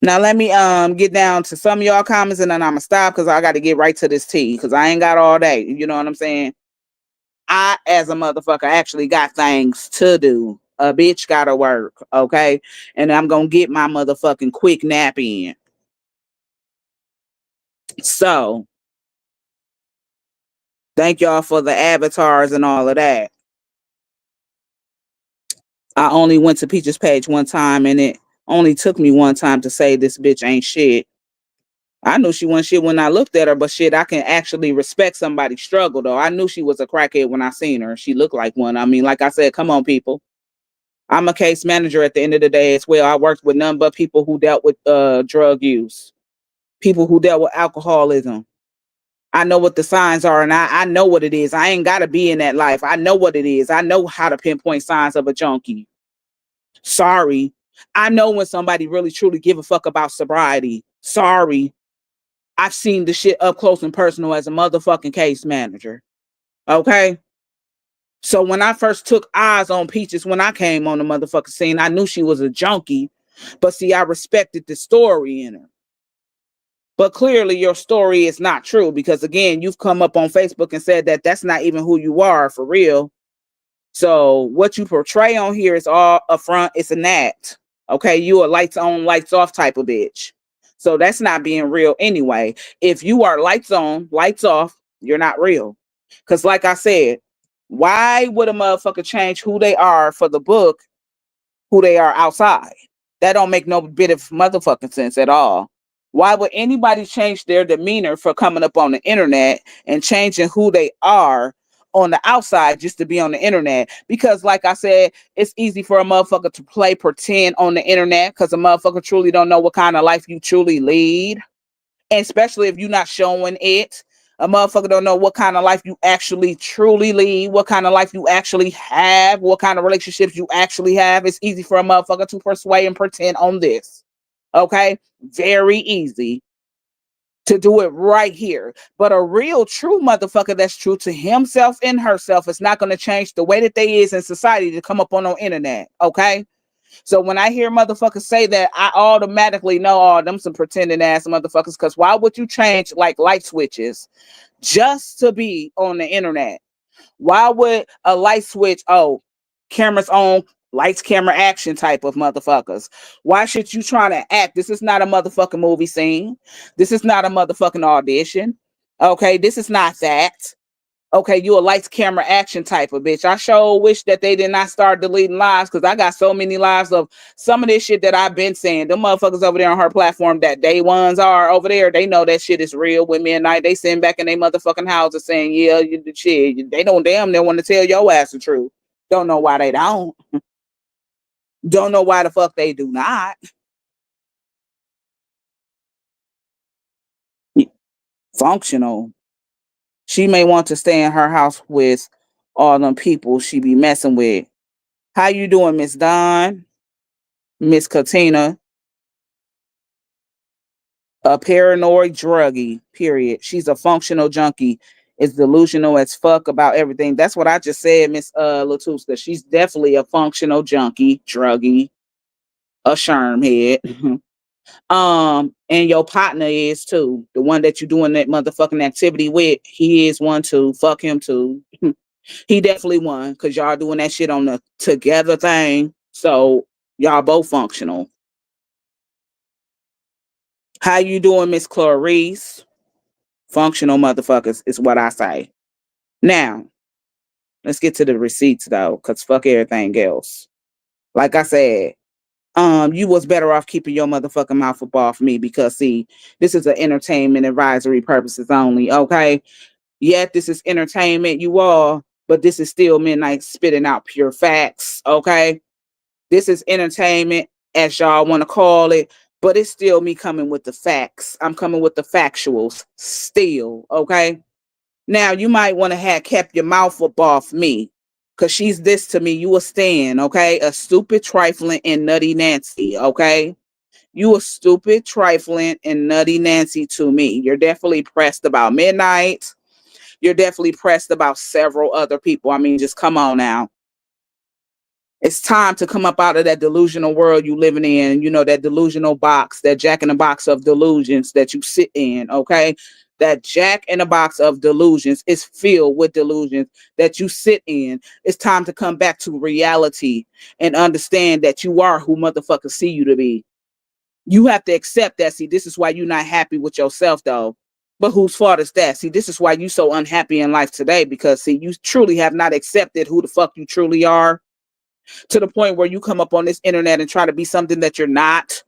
Now let me get down to some of y'all comments, and then I'ma stop because I got to get right to this tea because I ain't got all day. You know what I'm saying? I, as a motherfucker, actually got things to do. A bitch gotta work, okay? And I'm gonna get my motherfucking quick nap in. So thank y'all for the avatars and all of that. I only went to Peach's page one time, and it only took me one time to say this bitch ain't shit. I knew she wasn't shit when I looked at her, but shit, I can actually respect somebody's struggle, though. I knew she was a crackhead when I seen her. She looked like one. I mean, like I said, come on, people. I'm a case manager at the end of the day as well. I worked with none but people who dealt with drug use, people who dealt with alcoholism. I know what the signs are, and I know what it is. I ain't got to be in that life. I know what it is. I know how to pinpoint signs of a junkie. Sorry. I know when somebody really truly give a fuck about sobriety. Sorry. I've seen the shit up close and personal as a motherfucking case manager. Okay? So when I first took eyes on Peaches, when I came on the motherfucking scene, I knew she was a junkie. But see, I respected the story in her. But clearly your story is not true because, again, you've come up on Facebook and said that that's not even who you are for real. So what you portray on here is all a front. It's an act. Okay, you a lights on, lights off type of bitch. So that's not being real anyway. If you are lights on, lights off, you're not real. Cause like I said, why would a motherfucker change who they are for the book, who they are outside? That don't make no bit of motherfucking sense at all. Why would anybody change their demeanor for coming up on the internet and changing who they are on the outside just to be on the internet? Because, like I said, it's easy for a motherfucker to play pretend on the internet because a motherfucker truly don't know what kind of life you truly lead. And especially if you're not showing it. A motherfucker don't know what kind of life you actually truly lead, what kind of life you actually have, what kind of relationships you actually have. It's easy for a motherfucker to persuade and pretend on this. Okay? Very easy to do it right here. But a real true motherfucker that's true to himself and herself is not going to change the way that they is in society to come up on the internet. Okay? So when I hear motherfuckers say that, I automatically know, oh, them some pretending ass motherfuckers. Because why would you change like light switches just to be on the internet? Why would a light switch, oh, cameras on, lights, camera, action type of motherfuckers? Why should you try to act? This is not a motherfucking movie scene. This is not a motherfucking audition. Okay, this is not that. Okay, you a lights, camera, action type of bitch. I sure wish that they did not start deleting lives because I got so many lives of some of this shit that I've been saying. The motherfuckers over there on her platform that day ones are over there, they know that shit is real. With midnight, they sitting back in their motherfucking houses saying, yeah, you the shit. They don't damn near want to tell your ass the truth. Don't know why they don't. Don't know why the fuck they do not. Functional. She may want to stay in her house with all them people she be messing with. How you doing, Miss Dawn? Miss Katina? A paranoid druggie, period. She's a functional junkie. Is delusional as fuck about everything. That's what I just said, Miss Latuska. She's definitely a functional junkie, druggie, a sherm head. And your partner is too. The one that you doing that motherfucking activity with, he is one too. Fuck him too. He definitely won because y'all doing that shit on the together thing. So y'all both functional. How you doing, Miss Clarice? Functional motherfuckers is what I say. Now, let's get to the receipts though, because fuck everything else. Like I said, you was better off keeping your motherfucking mouth up off me because see, this is an entertainment advisory purposes only, okay? Yet this is entertainment, you all, but this is still midnight spitting out pure facts, okay? This is entertainment, as y'all want to call it, but it's still me coming with the facts. I'm coming with the factuals still, okay? Now, you might want to have kept your mouth up off me because she's this to me. You a stan, okay? A stupid, trifling, and nutty Nancy, okay? You a stupid, trifling, and nutty Nancy to me. You're definitely pressed about midnight. You're definitely pressed about several other people. I mean, just come on now. It's time to come up out of that delusional world you living in, you know, that delusional box, that jack in the box of delusions that you sit in, okay? That jack in a box of delusions is filled with delusions that you sit in. It's time to come back to reality and understand that you are who motherfuckers see you to be. You have to accept that. See, this is why you're not happy with yourself, though. But whose fault is that? See, this is why you're so unhappy in life today because, see, you truly have not accepted who the fuck you truly are to the point where you come up on this internet and try to be something that you're not.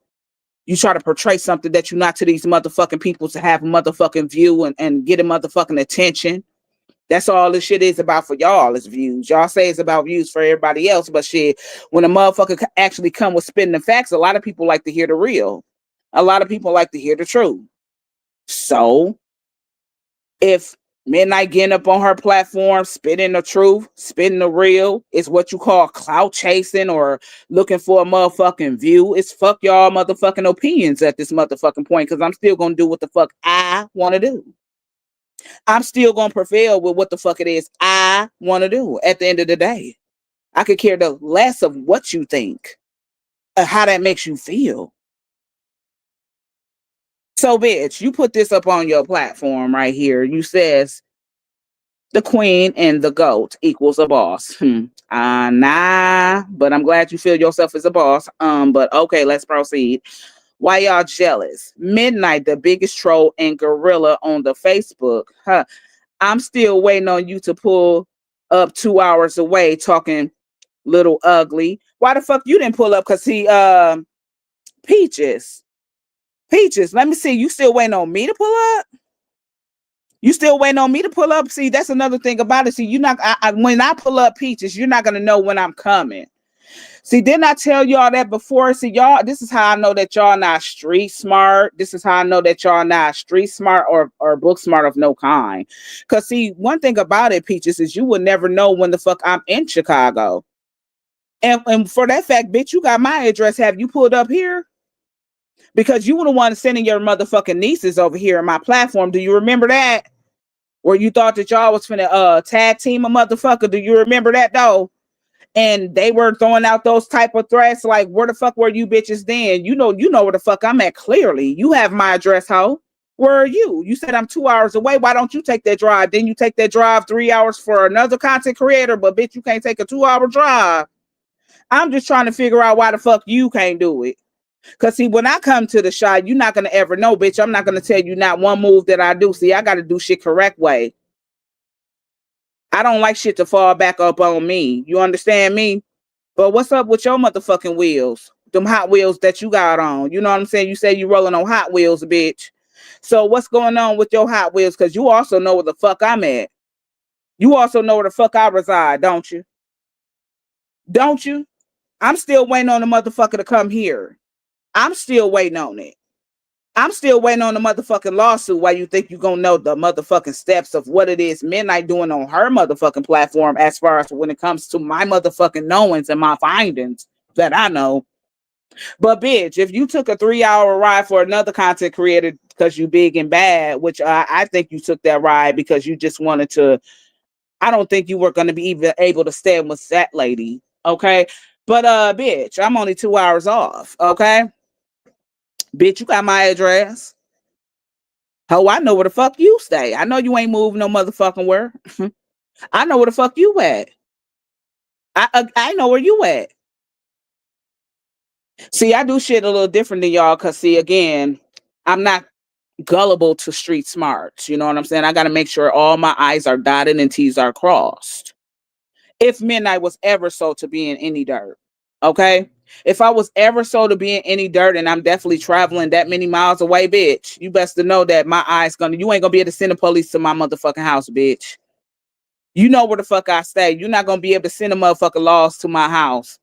You try to portray something that you're not to these motherfucking people to have a motherfucking view and get a motherfucking attention. That's all this shit is about for y'all is views. Y'all say it's about views for everybody else, but shit, when a motherfucker actually come with spitting the facts, a lot of people like to hear the real. A lot of people like to hear the truth. So if Midnight getting up on her platform, spitting the truth, spitting the real, is what you call clout chasing or looking for a motherfucking view. It's fuck y'all motherfucking opinions at this motherfucking point because I'm still going to do what the fuck I want to do. I'm still going to prevail with what the fuck it is I want to do at the end of the day. I could care the less of what you think, how that makes you feel. So, bitch, you put this up on your platform right here. You says The queen and the goat equals a boss. Nah, but I'm glad you feel yourself as a boss. But okay, let's proceed. Why y'all jealous? Midnight, the biggest troll and gorilla on the Facebook. Huh. I'm still waiting on you to pull up 2 hours away talking little ugly. Why the fuck you didn't pull up? Cause he Peaches. Peaches, let me see. You still waiting on me to pull up? You still waiting on me to pull up? See, that's another thing about it. See, you're not. When I pull up Peaches, you're not gonna know when I'm coming. See, didn't I tell y'all that before? See, y'all, this is how I know that y'all not street smart. This is how I know that y'all not street smart or book smart of no kind. Cause see, one thing about it, Peaches, is you would never know when the fuck I'm in Chicago. And for that fact, bitch, you got my address. Have you pulled up here? Because you were the one sending your motherfucking nieces over here in my platform. Do you remember that? Where you thought that y'all was finna tag team a motherfucker. Do you remember that though? And they were throwing out those type of threats like, where the fuck were you bitches then? You know where the fuck I'm at clearly. You have my address, ho. Where are you? You said I'm 2 hours away. Why don't you take that drive? Then you take that drive 3 hours for another content creator, but bitch, you can't take a 2 hour drive. I'm just trying to figure out why the fuck you can't do it. Cause see, when I come to the shot, you're not gonna ever know, bitch. I'm not gonna tell you not one move that I do. See, I gotta do shit correct way. I don't like shit to fall back up on me. You understand me? But what's up with your motherfucking wheels? Them Hot Wheels that you got on. You know what I'm saying? You say you rolling on Hot Wheels, bitch. So what's going on with your Hot Wheels? Cause you also know where the fuck I'm at. You also know where the fuck I reside, don't you? Don't you? I'm still waiting on the motherfucker to come here. I'm still waiting on it. I'm still waiting on the motherfucking lawsuit. Why you think you gonna know the motherfucking steps of what it is Midnight doing on her motherfucking platform as far as when it comes to my motherfucking knowings and my findings that I know. But bitch, if you took a 3 hour ride for another content creator because you big and bad, which I think you took that ride because you just wanted to, I don't think you were gonna be even able to stand with that lady. Okay. But bitch, I'm only 2 hours off. Okay. Bitch, you got my address. Oh, I know where the fuck you stay. I know you ain't moving no motherfucking where. I know where the fuck you at. I know where you at. See, I do shit a little different than y'all, cause see, again, I'm not gullible to street smarts. You know what I'm saying? I gotta make sure all my I's are dotted and T's are crossed. If Midnight was ever so to be in any dirt, okay? If I was ever so to be in any dirt and I'm definitely traveling that many miles away, bitch, you best to know that my eyes you ain't gonna be able to send the police to my motherfucking house, bitch. You know where the fuck I stay. You're not gonna be able to send a motherfucking laws to my house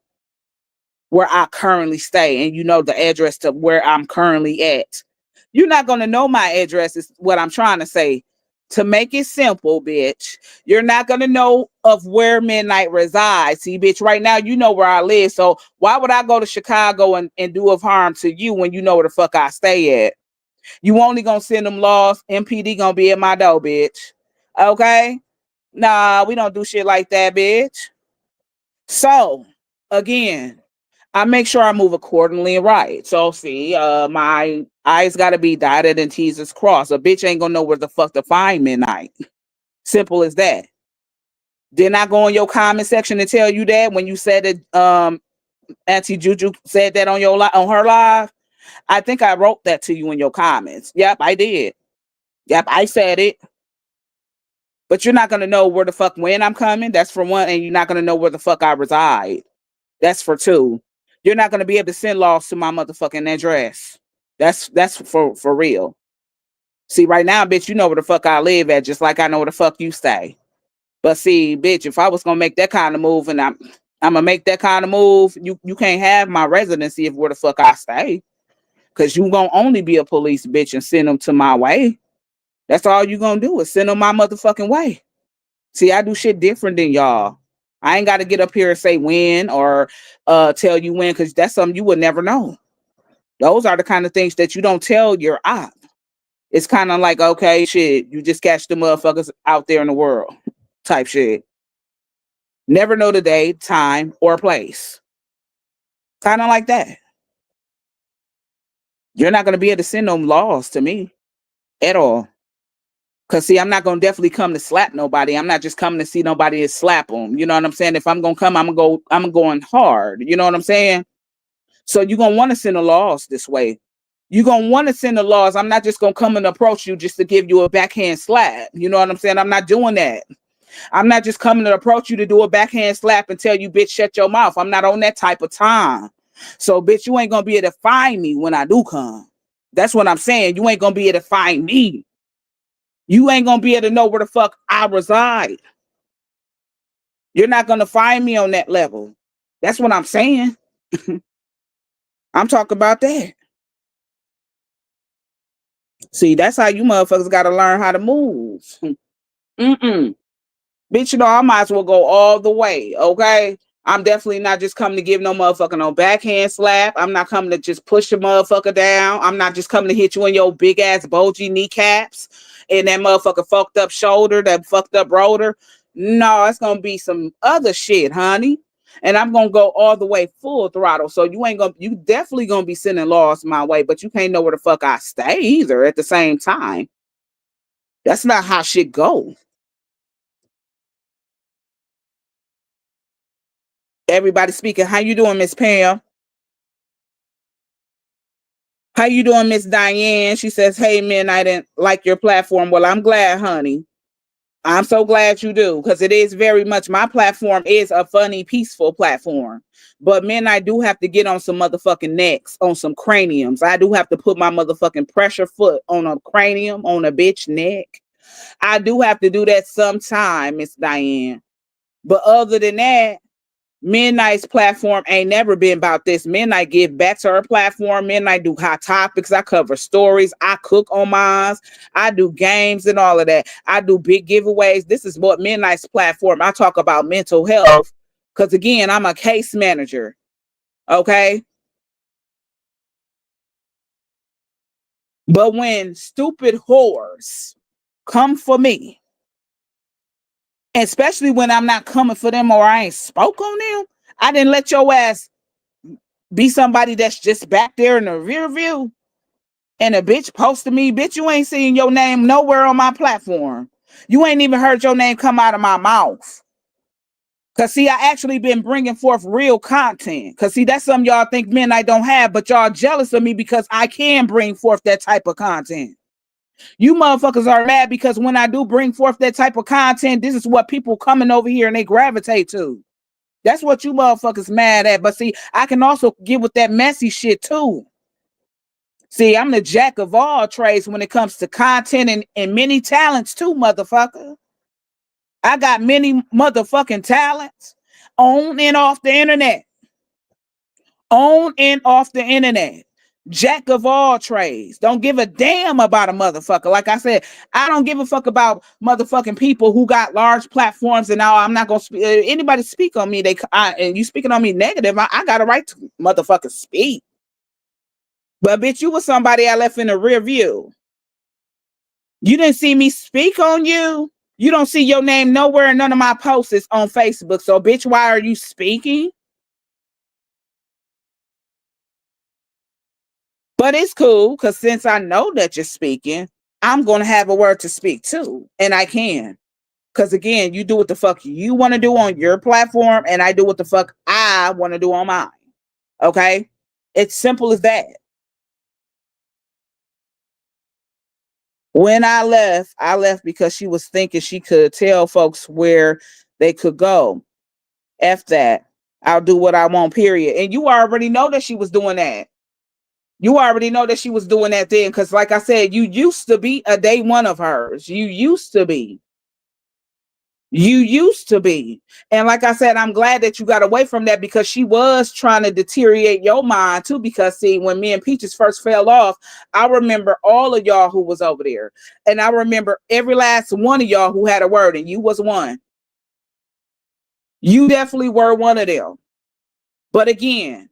where I currently stay, and you know the address to where I'm currently at. You're not gonna know my address, is what I'm trying to say. To make it simple, bitch, you're not gonna know of where Midnight resides. See, bitch, right now you know where I live. So why would I go to Chicago and do of harm to you when you know where the fuck I stay at? You only gonna send them laws. MPD gonna be at my door, bitch. Okay? Nah, we don't do shit like that, bitch. So again, I make sure I move accordingly and right. So see, my I's gotta be dotted and T's is crossed. A bitch ain't gonna know where the fuck to find Midnight. Simple as that. Didn't I go in your comment section and tell you that when you said that Auntie Juju said that on on her live? I think I wrote that to you in your comments. Yep, I did. Yep, I said it. But you're not gonna know where the fuck when I'm coming. That's for one, and you're not gonna know where the fuck I reside. That's for two. You're not gonna be able to send laws to my motherfucking address. That's for real. See, right now, bitch, you know where the fuck I live at, just like I know where the fuck you stay. But see, bitch, if I was gonna make that kind of move, and I'm gonna make that kind of move, you can't have my residency of where the fuck I stay, cause you gonna only be a police bitch and send them to my way. That's all you gonna do is send them my motherfucking way. See, I do shit different than y'all. I ain't got to get up here and say when or tell you when, because that's something you would never know. Those are the kind of things that you don't tell your op. It's kind of like, okay, shit, you just catch the motherfuckers out there in the world type shit. Never know the day, time, or place. Kind of like that. You're not going to be able to send them laws to me at all. Cause see, I'm not gonna definitely come to slap nobody. I'm not just coming to see nobody and slap them. You know what I'm saying? If I'm gonna come, I'm going hard. You know what I'm saying? So you're gonna want to send the laws this way. You're gonna want to send the laws. I'm not just gonna come and approach you just to give you a backhand slap. You know what I'm saying? I'm not doing that. I'm not just coming to approach you to do a backhand slap and tell you, bitch, shut your mouth. I'm not on that type of time. So, bitch, you ain't gonna be able to find me when I do come. That's what I'm saying. You ain't gonna be able to find me. You ain't gonna be able to know where the fuck I reside. You're not gonna find me on that level. That's what I'm saying. I'm talking about that. See, that's how you motherfuckers gotta learn how to move. Mm-mm. Bitch, you know, I might as well go all the way, okay? I'm definitely not just coming to give no motherfucker no backhand slap. I'm not coming to just push a motherfucker down. I'm not just coming to hit you in your big ass bulgy kneecaps and that motherfucker fucked up shoulder, that fucked up rotor. No, it's gonna be some other shit, honey. And I'm gonna go all the way full throttle. So you definitely gonna be sending laws my way, but you can't know where the fuck I stay either at the same time. That's not how shit go. Everybody speaking. How you doing, Miss Pam? How you doing, Miss Diane? She says, hey, man, I didn't like your platform. Well, I'm glad, honey. I'm so glad you do, because it is very much, my platform is a funny, peaceful platform. But men, I do have to get on some motherfucking necks, on some craniums. I do have to put my motherfucking pressure foot on a cranium, on a bitch neck. I do have to do that sometime, Miss Diane. But other than that, Midnight's platform ain't never been about this. Midnight give back to her platform. Midnight do hot topics. I cover stories. I cook on mine. I do games and all of that. I do big giveaways. This is what Midnight's platform. I talk about mental health because, again, I'm a case manager. Okay? But when stupid whores come for me, especially when I'm not coming for them or I ain't spoke on them, I didn't let your ass be somebody that's just back there in the rear view and a bitch posted me. Bitch, you ain't seen your name nowhere on my platform. You ain't even heard your name come out of my mouth. Cause see, I actually been bringing forth real content. Cause see, that's something y'all think men I don't have, but y'all jealous of me because I can bring forth that type of content. You motherfuckers are mad because when I do bring forth that type of content, this is what people coming over here and they gravitate to. That's what you motherfuckers mad at. But see, I can also get with that messy shit too. See, I'm the jack of all trades when it comes to content and many talents too, motherfucker. I got many motherfucking talents on and off the internet. On and off the internet. Jack of all trades. Don't give a damn about a motherfucker. Like I said, I don't give a fuck about motherfucking people who got large platforms and now I'm not going to anybody speak on me. And you speaking on me negative, I got a right to motherfucking speak. But bitch, you was somebody I left in the rear view. You didn't see me speak on you. You don't see your name nowhere in none of my posts on Facebook. So bitch, why are you speaking? But it's cool because since I know that you're speaking, I'm going to have a word to speak too. And I can. Because again, you do what the fuck you want to do on your platform and I do what the fuck I want to do on mine. Okay? It's simple as that. When I left because she was thinking she could tell folks where they could go. F that. I'll do what I want, period. And you already know that she was doing that. You already know that she was doing that then. Because like I said, you used to be a day one of hers. You used to be. You used to be. And like I said, I'm glad that you got away from that because she was trying to deteriorate your mind too. Because see, when me and Peaches first fell off, I remember all of y'all who was over there. And I remember every last one of y'all who had a word, and you was one. You definitely were one of them. But again,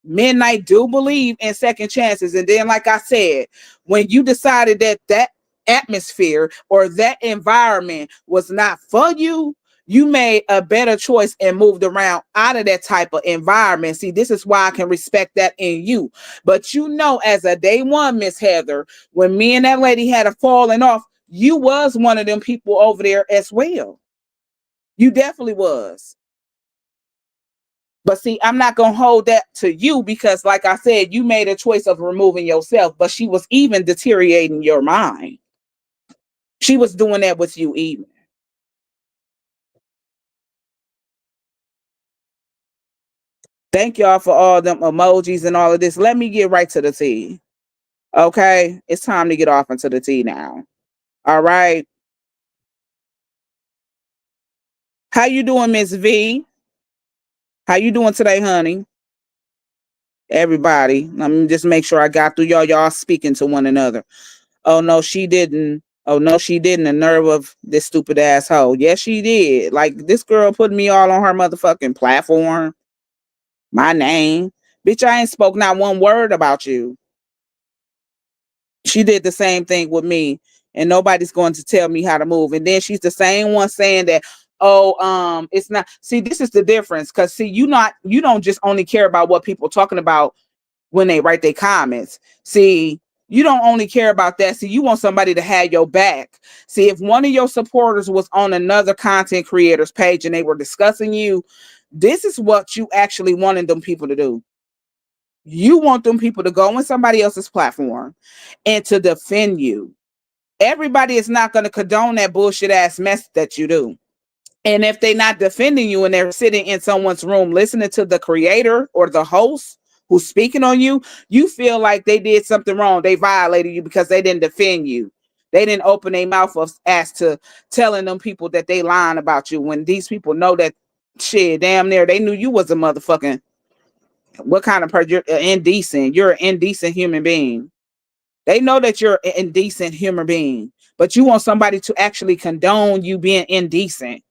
Midnight do believe in second chances. And then, like I said, when you decided that that atmosphere or that environment was not for you, you made a better choice and moved around out of that type of environment. See, this is why I can respect that in you. But you know, as a day one, Miss Heather, when me and that lady had a falling off, You was one of them people over there as well. You definitely was. But see, I'm not going to hold that to you because, like I said, you made a choice of removing yourself, but she was even deteriorating your mind. She was doing that with you even. Thank y'all for all them emojis and all of this. Let me get right to the tea. Okay? It's time to get off into the tea now. All right. How you doing, Miss V? How you doing today, honey? Everybody. Let me just make sure I got through y'all. Y'all speaking to one another. Oh no, she didn't. Oh no, she didn't. The nerve of this stupid asshole. Yes, she did. Like this girl putting me all on her motherfucking platform. My name. Bitch, I ain't spoke not one word about you. She did the same thing with me, and nobody's going to tell me how to move. And then she's the same one saying that, oh, it's not. See, this is the difference. Cause see, you don't just only care about what people talking about when they write their comments. See, you don't only care about that. See, you want somebody to have your back. See, if one of your supporters was on another content creator's page and they were discussing you, this is what you actually wanted them people to do. You want them people to go on somebody else's platform and to defend you. Everybody is not going to condone that bullshit ass mess that you do. And if they're not defending you and they're sitting in someone's room listening to the creator or the host who's speaking on you, you feel like they did something wrong. They violated you because they didn't defend you. They didn't open their mouth as to telling them people that they lying about you when these people know that shit damn near they knew you was a motherfucking what kind of person? You're indecent. You're an indecent human being. They know that you're an indecent human being, but you want somebody to actually condone you being indecent.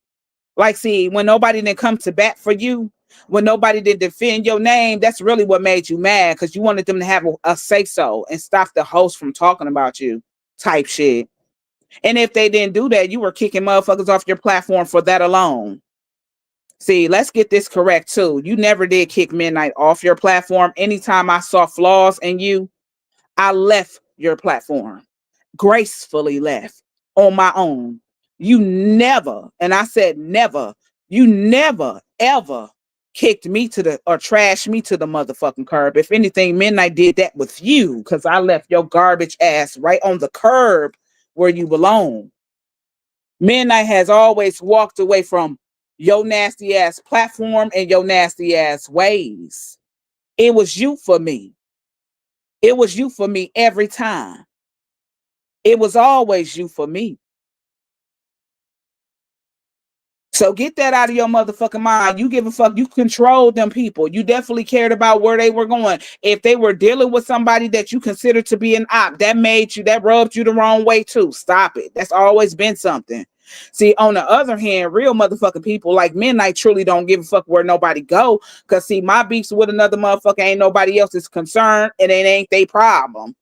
Like, see, when nobody didn't come to bat for you, when nobody did defend your name, that's really what made you mad because you wanted them to have a say so and stop the host from talking about you type shit. And if they didn't do that, you were kicking motherfuckers off your platform for that alone. See, let's get this correct too. You never did kick Midnight off your platform. Anytime I saw flaws in you, I left your platform, gracefully left on my own. You never, and I said never, you never, ever kicked me to the or trashed me to the motherfucking curb. If anything, Midnight did that with you because I left your garbage ass right on the curb where you belong. Midnight has always walked away from your nasty ass platform and your nasty ass ways. It was you for me. It was you for me every time. It was always you for me. So get that out of your motherfucking mind. You give a fuck. You controlled them people. You definitely cared about where they were going. If they were dealing with somebody that you considered to be an op, that rubbed you the wrong way too. Stop it. That's always been something. See, on the other hand, real motherfucking people like Midnight truly don't give a fuck where nobody go. Cause see, my beefs with another motherfucker ain't nobody else's concern, and it ain't their problem.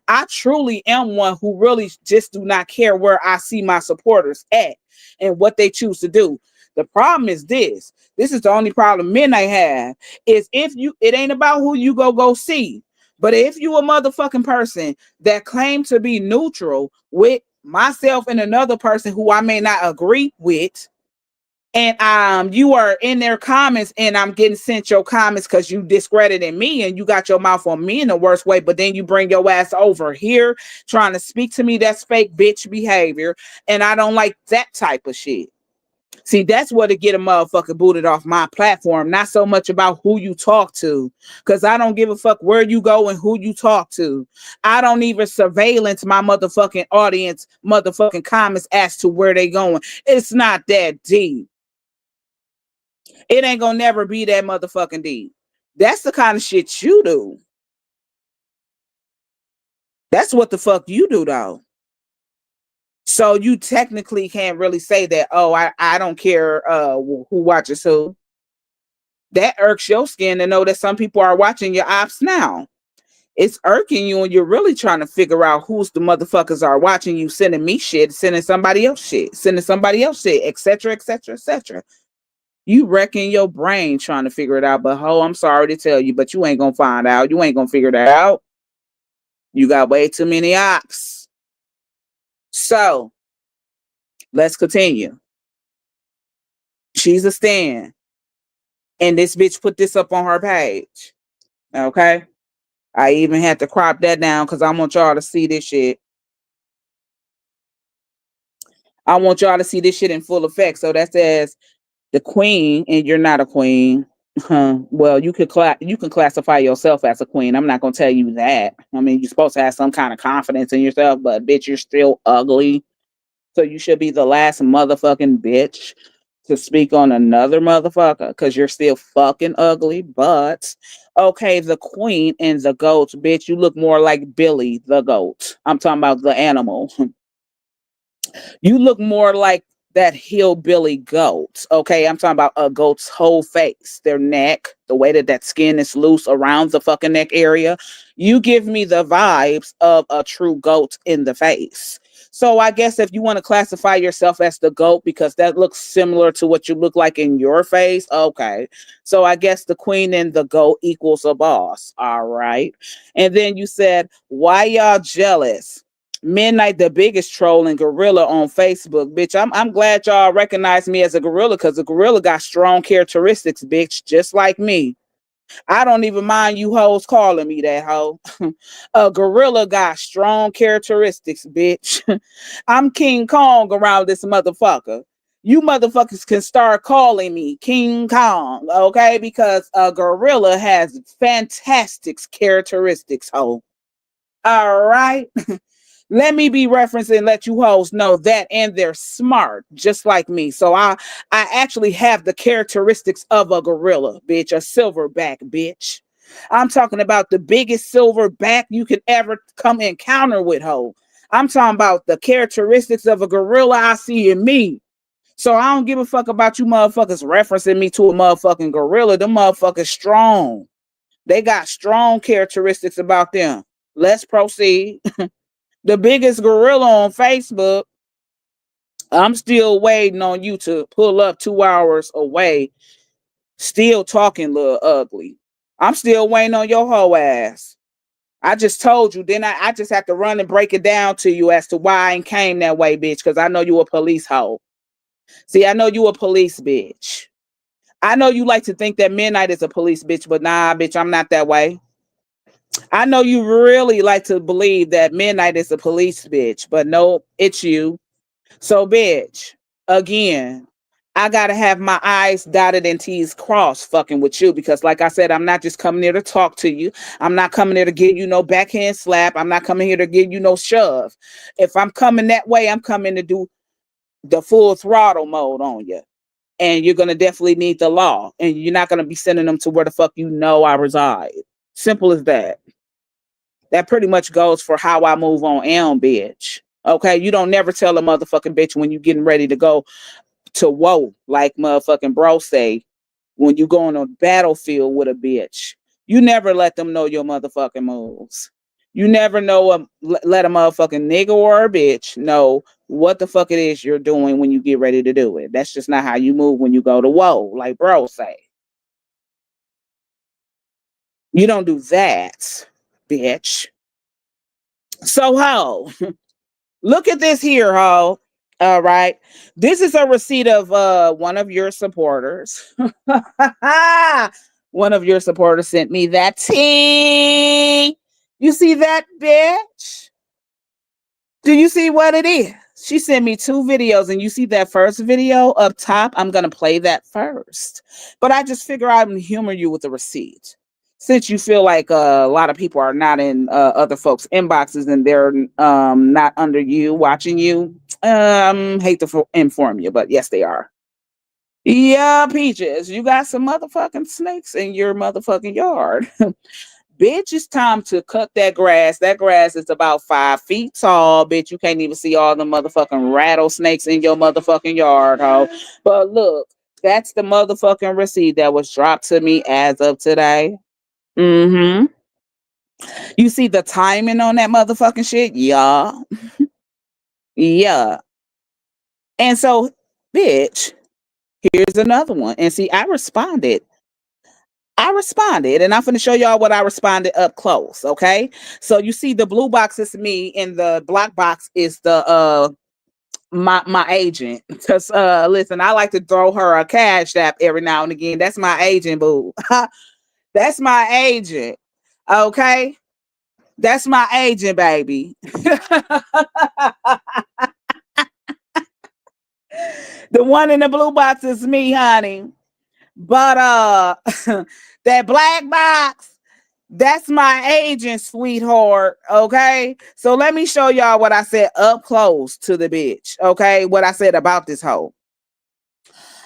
I truly am one who really just do not care where I see my supporters at and what they choose to do. The problem is this. This is the only problem Midnight have is if you it ain't about who you go see. But if you a motherfucking person that claim to be neutral with myself and another person who I may not agree with, and you are in their comments and I'm getting sent your comments because you discredited me and you got your mouth on me in the worst way, but then you bring your ass over here trying to speak to me, that's fake bitch behavior, and I don't like that type of shit. See, that's what to get a motherfucker booted off my platform, not so much about who you talk to, because I don't give a fuck where you go and who you talk to. I don't even surveillance my motherfucking audience motherfucking comments as to where they going. It's not that deep. It ain't gonna never be that motherfucking deep. That's the kind of shit you do. That's what the fuck you do though. So you technically can't really say that, oh, I don't care who watches who. That irks your skin to know that some people are watching your ops now. It's irking you and you're really trying to figure out who's the motherfuckers are watching you, sending me shit, sending somebody else shit, etc., etc., etc. You wrecking your brain trying to figure it out, but I'm sorry to tell you, but you ain't gonna find out. You ain't gonna figure that out. You got way too many ops. So let's continue. She's a stan. And this bitch put this up on her page. Okay. I even had to crop that down because I want y'all to see this shit. I want y'all to see this shit in full effect. So that says the queen, and you're not a queen. Well, you can classify yourself as a queen. I'm not gonna tell you that. I mean, you're supposed to have some kind of confidence in yourself, but bitch, you're still ugly. So you should be the last motherfucking bitch to speak on another motherfucker because you're still fucking ugly. But okay, the queen and the goat, bitch, you look more like Billy the goat. I'm talking about the animal. You look more like that hillbilly goat. Okay, I'm talking about a goat's whole face, their neck, the way that that skin is loose around the fucking neck area. You give me the vibes of a true goat in the face. So I guess if you want to classify yourself as the goat because that looks similar to what you look like in your face, okay. So I guess the queen and the goat equals a boss. All right. And then you said, why y'all jealous? Midnight, the biggest troll and gorilla on Facebook, bitch. I'm glad y'all recognize me as a gorilla because a gorilla got strong characteristics, bitch, just like me. I don't even mind you hoes calling me that hoe. A gorilla got strong characteristics, bitch. I'm King Kong around this motherfucker. You motherfuckers can start calling me King Kong, okay? Because a gorilla has fantastic characteristics, hoe. All right. Let me be referenced and let you hoes know that, and they're smart just like me. So I actually have the characteristics of a gorilla, bitch, a silverback, bitch. I'm talking about the biggest silverback you could ever come encounter with, hoe. I'm talking about the characteristics of a gorilla I see in me. So I don't give a fuck about you motherfuckers referencing me to a motherfucking gorilla. Them motherfuckers strong. They got strong characteristics about them. Let's proceed. The biggest gorilla on Facebook. I'm still waiting on you to pull up 2 hours away, still talking little ugly. I'm still waiting on your whole ass. I just told you, then I just have to run and break it down to you as to why I ain't came that way, bitch, because I know you a police hoe. See, I know you a police bitch. I know you like to think that Midnight is a police bitch, but nah, bitch, I'm not that way. I know you really like to believe that Midnight is a police bitch, but no, it's you. So, bitch, again, I gotta have my I's dotted and T's crossed fucking with you because, like I said, I'm not just coming here to talk to you. I'm not coming here to give you no backhand slap. I'm not coming here to give you no shove. If I'm coming that way, I'm coming to do the full throttle mode on you. And you're gonna definitely need the law. And you're not gonna be sending them to where the fuck you know I reside. Simple as that. That pretty much goes for how I move on Elm, bitch. Okay, you don't never tell a motherfucking bitch when you getting ready to go to whoa, like motherfucking bro say, when you go on a battlefield with a bitch. You never let them know your motherfucking moves. You never know let a motherfucking nigga or a bitch know what the fuck it is you're doing when you get ready to do it. That's just not how you move when you go to whoa, like bro say. You don't do that, bitch. So ho, look at this here, ho. All right. This is a receipt of one of your supporters. One of your supporters sent me that tea. You see that, bitch? Do you see what it is? She sent me 2 videos, and you see that first video up top? I'm going to play that first. But I just figure I would humor you with the receipt. Since you feel like a lot of people are not in other folks' inboxes and they're not under you, watching you, hate to inform you, but yes, they are. Yeah, Peaches, you got some motherfucking snakes in your motherfucking yard. Bitch, it's time to cut that grass. That grass is about 5 feet tall. Bitch, you can't even see all the motherfucking rattlesnakes in your motherfucking yard, ho. But look, that's the motherfucking receipt that was dropped to me as of today. Mm-hmm. You see the timing on that motherfucking shit? Yeah. Yeah. And so, bitch, here's another one. And see, I responded. I responded, and I'm going to show y'all what I responded up close. Okay. So you see the blue box is me and the black box is the my agent. Because listen, I like to throw her a cash app every now and again. That's my agent, boo. That's my agent. Okay. That's my agent, baby. The one in the blue box is me, honey. But that black box, that's my agent, sweetheart. Okay. So let me show y'all what I said up close to the bitch. Okay. What I said about this hoe.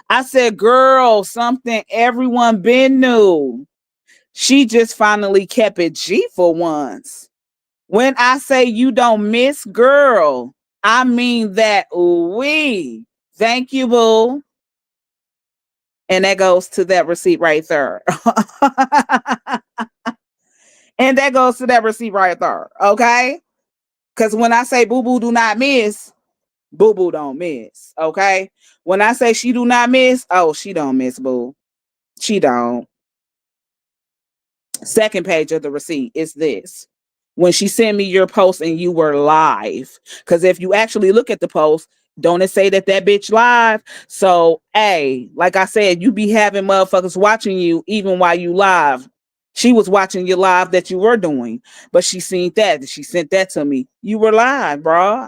I said, girl, something everyone been knew. She just finally kept it G for once. When I say you don't miss, girl, I mean that we. Thank you, boo. And that goes to that receipt right there. And that goes to that receipt right there. Okay. Because when I say boo boo do not miss, boo boo don't miss. Okay. When I say she do not miss, oh, she don't miss, boo. She don't. Second page of the receipt is this. When she sent me your post and you were live. Because if you actually look at the post, don't it say that that bitch live? So, hey, like I said, you be having motherfuckers watching you even while you live. She was watching your live that you were doing, but she seen that. She sent that to me. You were live, bro.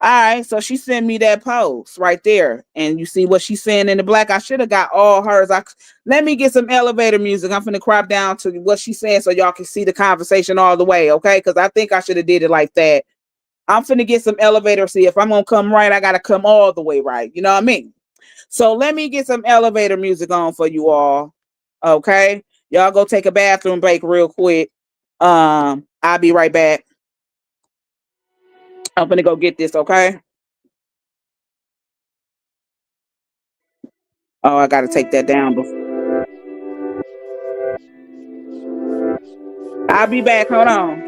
All right, so she sent me that post right there, and you see what she's saying in the black. I should have got all hers. Let me get some elevator music. I'm finna crop down to what she's saying so y'all can see the conversation all the way, okay? Because I think I should have did it like that. I'm finna get some elevator. See, if I'm gonna come right, I gotta come all the way right. You know what I mean? So let me get some elevator music on for you all, okay? Y'all go take a bathroom break real quick. I'll be right back. I'm gonna go get this, okay? Oh, I gotta take that down before. I'll be back. Hold on.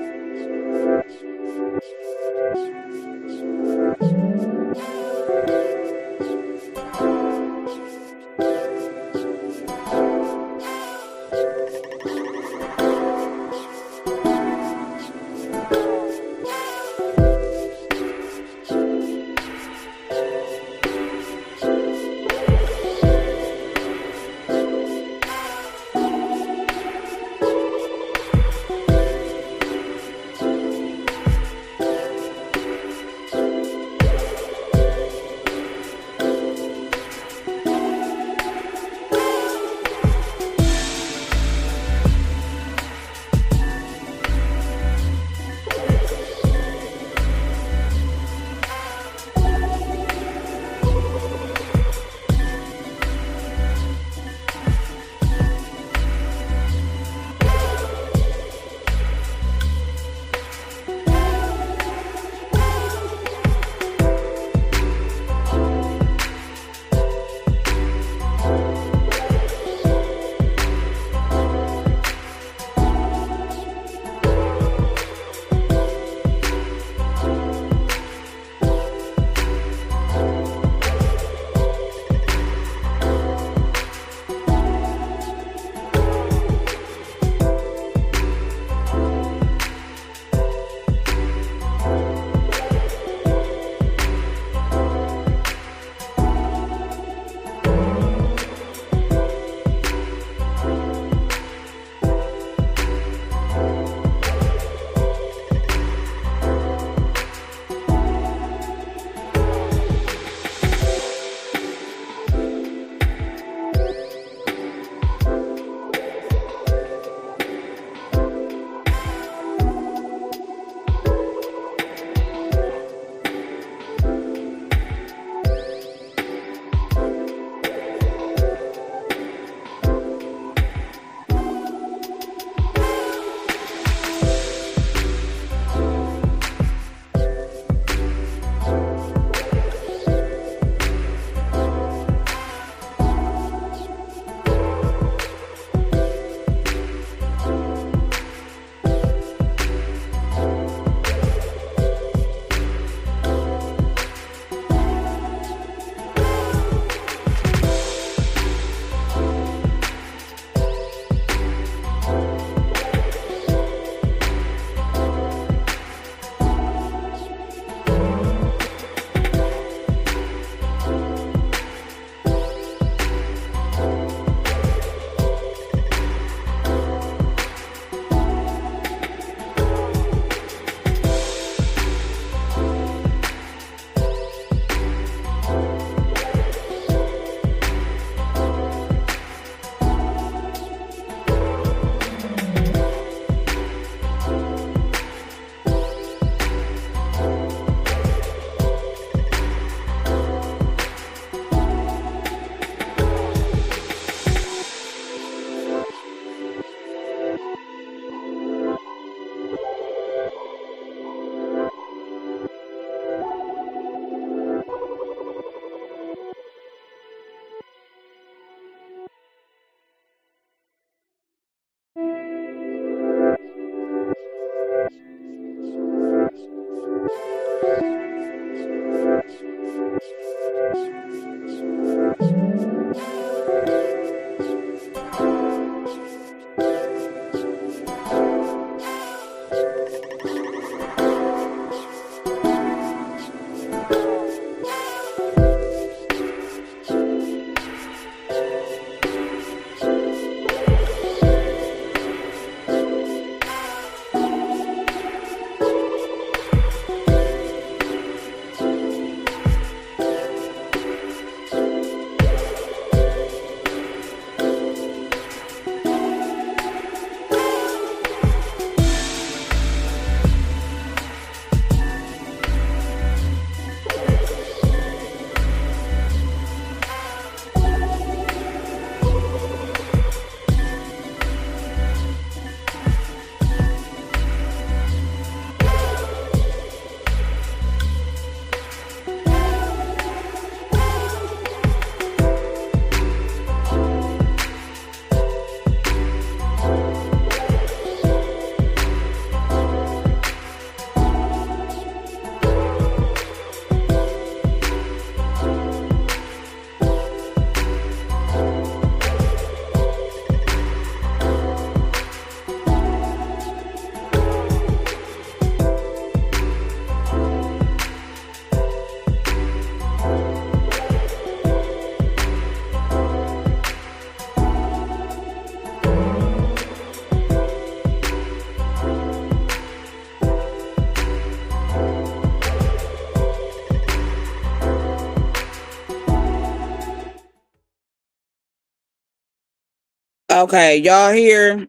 Okay, y'all here?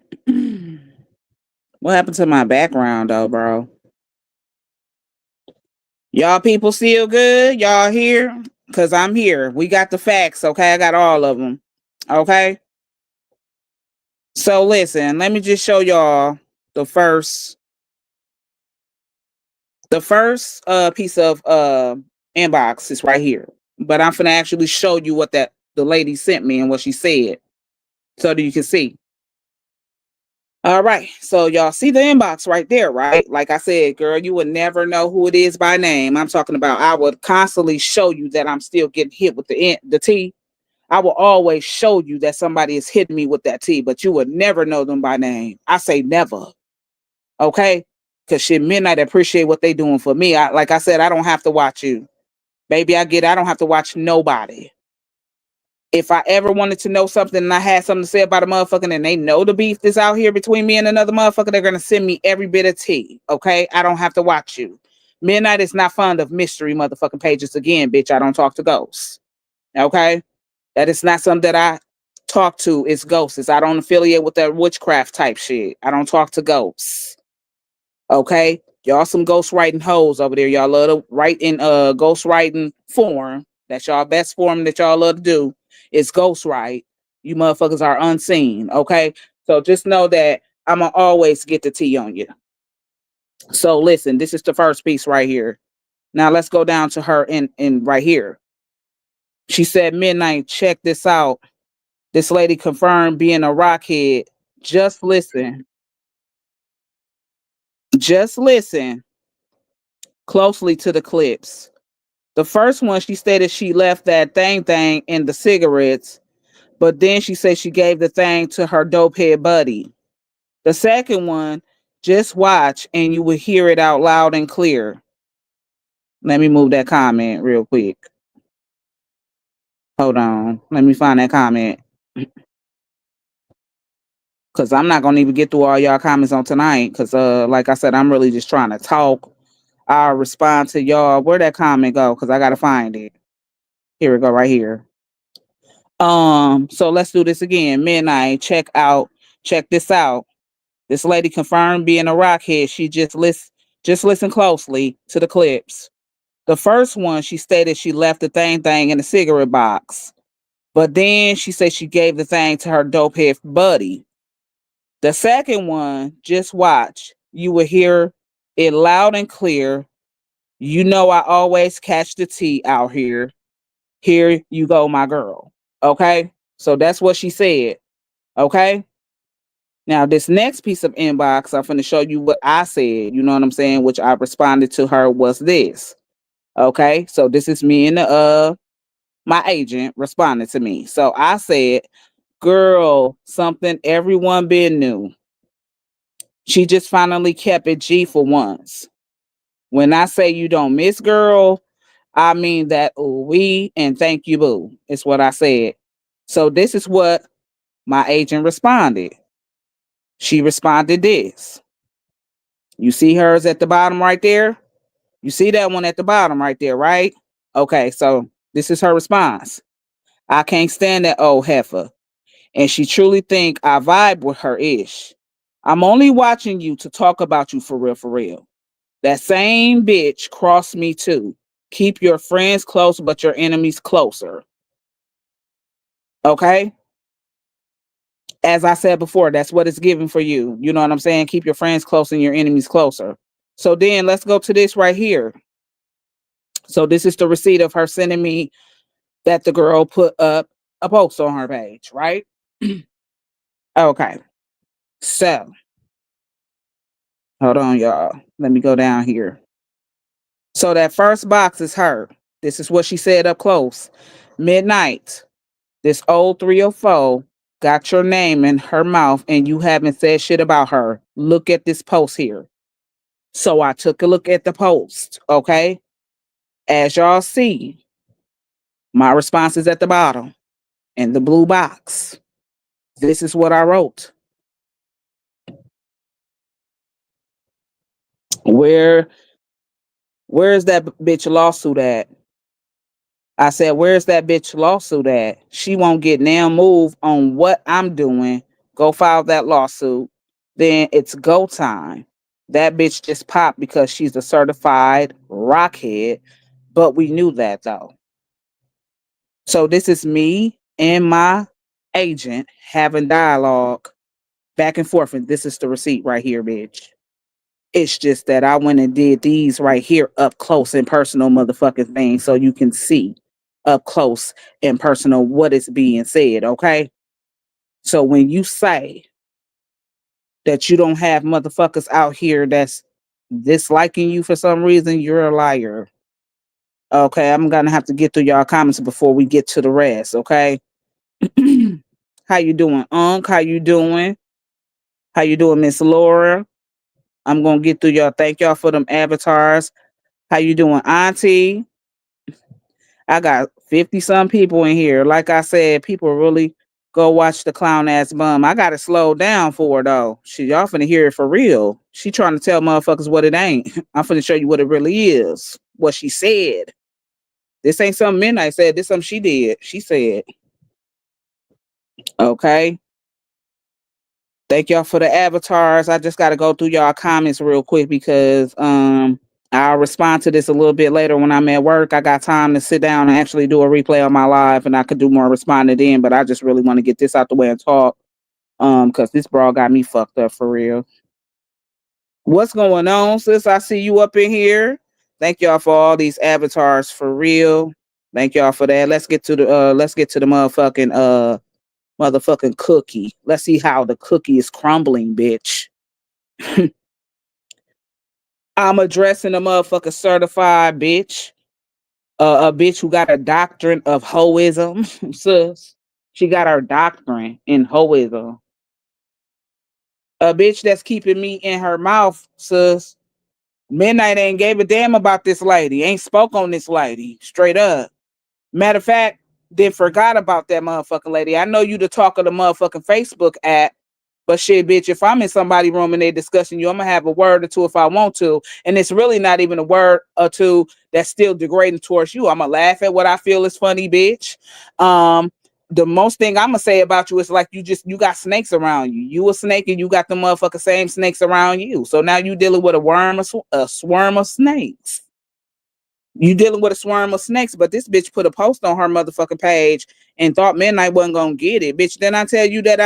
What happened to my background though, bro? Y'all people still good? Y'all here? Cause I'm here. We got the facts, okay? I got all of them. Okay? So listen, let me just show y'all the first piece of inbox is right here. But I'm gonna actually show you what that the lady sent me and what she said so that you can see. All right. So y'all see the inbox right there, right? Like I said, girl, you would never know who it is by name. I'm talking about I would constantly show you that I'm still getting hit with the T. I will always show you that somebody is hitting me with that T, but you would never know them by name. I say never. Okay? Cause shit, midnight appreciate what they doing for me. Like I said, I don't have to watch you. Baby, I don't have to watch nobody. If I ever wanted to know something and I had something to say about a motherfucker and they know the beef that's out here between me and another motherfucker, they're gonna send me every bit of tea. Okay? I don't have to watch you. Midnight is not fond of mystery motherfucking pages again, bitch. I don't talk to ghosts. Okay? That is not something that I talk to. It's ghosts. I don't affiliate with that witchcraft type shit. I don't talk to ghosts. Okay? Y'all some ghost writing hoes over there. Y'all love to write in ghost writing form. That's y'all best form that y'all love to do. It's ghost write. You motherfuckers are unseen. Okay? So just know that I'ma always get the tea on you. So listen, this is the first piece right here. Now let's go down to her in right here. She said, Midnight, check this out. This lady confirmed being a rockhead. Just listen. Just listen closely to the clips. The first one, she stated she left that thing in the cigarettes, but then she said she gave the thing to her dopehead buddy. The second one, just watch and you will hear it out loud and clear. Let me move that comment real quick. Hold on. Let me find that comment. Cause I'm not gonna even get through all y'all comments on tonight. Cause like I said, I'm really just trying to talk. I'll respond to y'all. Where that comment go? Cause I gotta find it. Here we go, right here. So let's do this again. Midnight, check this out. This lady confirmed being a rockhead. She just listen closely to the clips. The first one, she stated she left the thing in the cigarette box. But then she said she gave the thing to her dopehead buddy. The second one, just watch. You will hear it loud and clear. You know I always catch the tea out here. Here you go, my girl. Okay? So that's what she said. Okay? Now, this next piece of inbox, I'm going to show you what I said. You know what I'm saying? Which I responded to her was this. Okay? So this is me and my agent responded to me. So I said, girl, something everyone been knew. She just finally kept it G for once. When I say you don't miss, girl, I mean that we and thank you, boo. It's what I said. So this is what my agent responded. She responded this. You see hers at the bottom right there? You see that one at the bottom right there, right? Okay, so this is her response. I can't stand that old heifer. And she truly think I vibe with her ish. I'm only watching you to talk about you for real, for real. That same bitch crossed me too. Keep your friends close, but your enemies closer. Okay? As I said before, that's what it's giving for you. You know what I'm saying? Keep your friends close and your enemies closer. So then let's go to this right here. So this is the receipt of her sending me that the girl put up a post on her page, right? Okay. So hold on, y'all. Let me go down here. So that first box is her. This is what she said up close. Midnight. This old 304 got your name in her mouth and you haven't said shit about her. Look at this post here. So I took a look at the post, okay? As y'all see, my response is at the bottom in the blue box. This is what I wrote. Where where's that bitch lawsuit at? I said, where's that bitch lawsuit at? She won't get now move on what I'm doing Go file that lawsuit. Then it's go time. That bitch just popped because she's a certified rockhead, but we knew that though. So this is me and my agent having dialogue back and forth, and this is the receipt right here, bitch. It's just that I went and did these right here up close and personal motherfucking things so you can see up close and personal what is being said, okay? So when you say that you don't have motherfuckers out here that's disliking you for some reason, you're a liar. Okay, I'm gonna have to get through y'all comments before we get to the rest, okay? How you doing, Unc? How you doing? How you doing, Miss Laura? I'm gonna get through y'all. Thank y'all for them avatars. How you doing, Auntie? I got 50 some people in here. Like I said, people really go watch the clown ass bum. I gotta slow down for her though. She y'all finna hear it for real. She trying to tell motherfuckers what it ain't. I'm finna show you what it really is. What she said. This ain't something Midnight said. This something she did. She said. Okay. Thank y'all for the avatars. I just gotta go through y'all comments real quick because I'll respond to this a little bit later when I'm at work. I got time to sit down and actually do a replay on my live and I could do more responding then, but I just really want to get this out the way and talk. Because this bra got me fucked up for real. What's going on, sis? I see you up in here. Thank y'all for all these avatars for real. Thank y'all for that. Let's get to the motherfucking cookie. Let's see how the cookie is crumbling, bitch. I'm addressing a motherfucker certified bitch. A bitch who got a doctrine of hoism, sis. She got her doctrine in hoism. A bitch that's keeping me in her mouth, sis. Midnight ain't gave a damn about this lady. Ain't spoke on this lady. Straight up. Matter of fact, then forgot about that motherfucking lady. I know you the talk of the motherfucking Facebook app. But shit, bitch, if I'm in somebody's room and they discussing you, I'm gonna have a word or two if I want to. And it's really not even a word or two that's still degrading towards you. I'm gonna laugh at what I feel is funny, bitch. The most thing I'm gonna say about you is like you got snakes around you. You a snake and you got the motherfucking same snakes around you. So now you dealing with a swarm of snakes. You dealing with a swarm of snakes, but this bitch put a post on her motherfucking page and thought Midnight wasn't gonna get it. Bitch, then I tell you that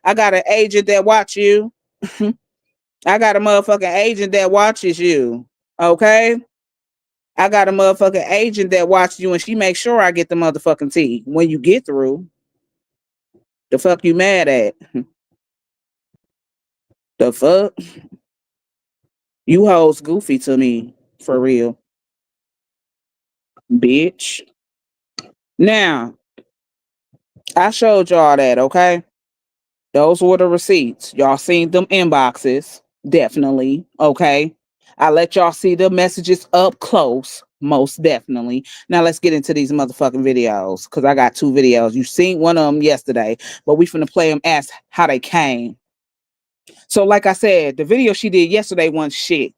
I got an agent that watch you. I got a motherfucking agent that watches you. Okay? I got a motherfucking agent that watches you and she makes sure I get the motherfucking tea when you get through. The fuck you mad at? The fuck? You hoes goofy to me. For real. Bitch. Now, I showed y'all that, okay? Those were the receipts. Y'all seen them inboxes. Definitely. Okay. I let y'all see the messages up close. Most definitely. Now let's get into these motherfucking videos. Because I got two videos. You seen one of them yesterday. But we finna play them as how they came. So like I said, the video she did yesterday wasn't shit.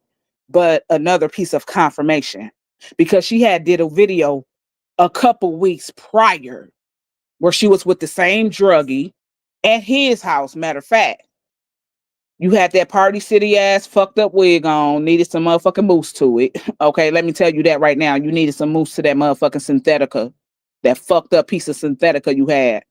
But another piece of confirmation. Because she had did a video a couple weeks prior where she was with the same druggie at his house. Matter of fact, you had that Party City ass fucked up wig on, needed some motherfucking mousse to it. Okay, let me tell you that right now. You needed some mousse to that motherfucking Synthetica, that fucked up piece of Synthetica you had.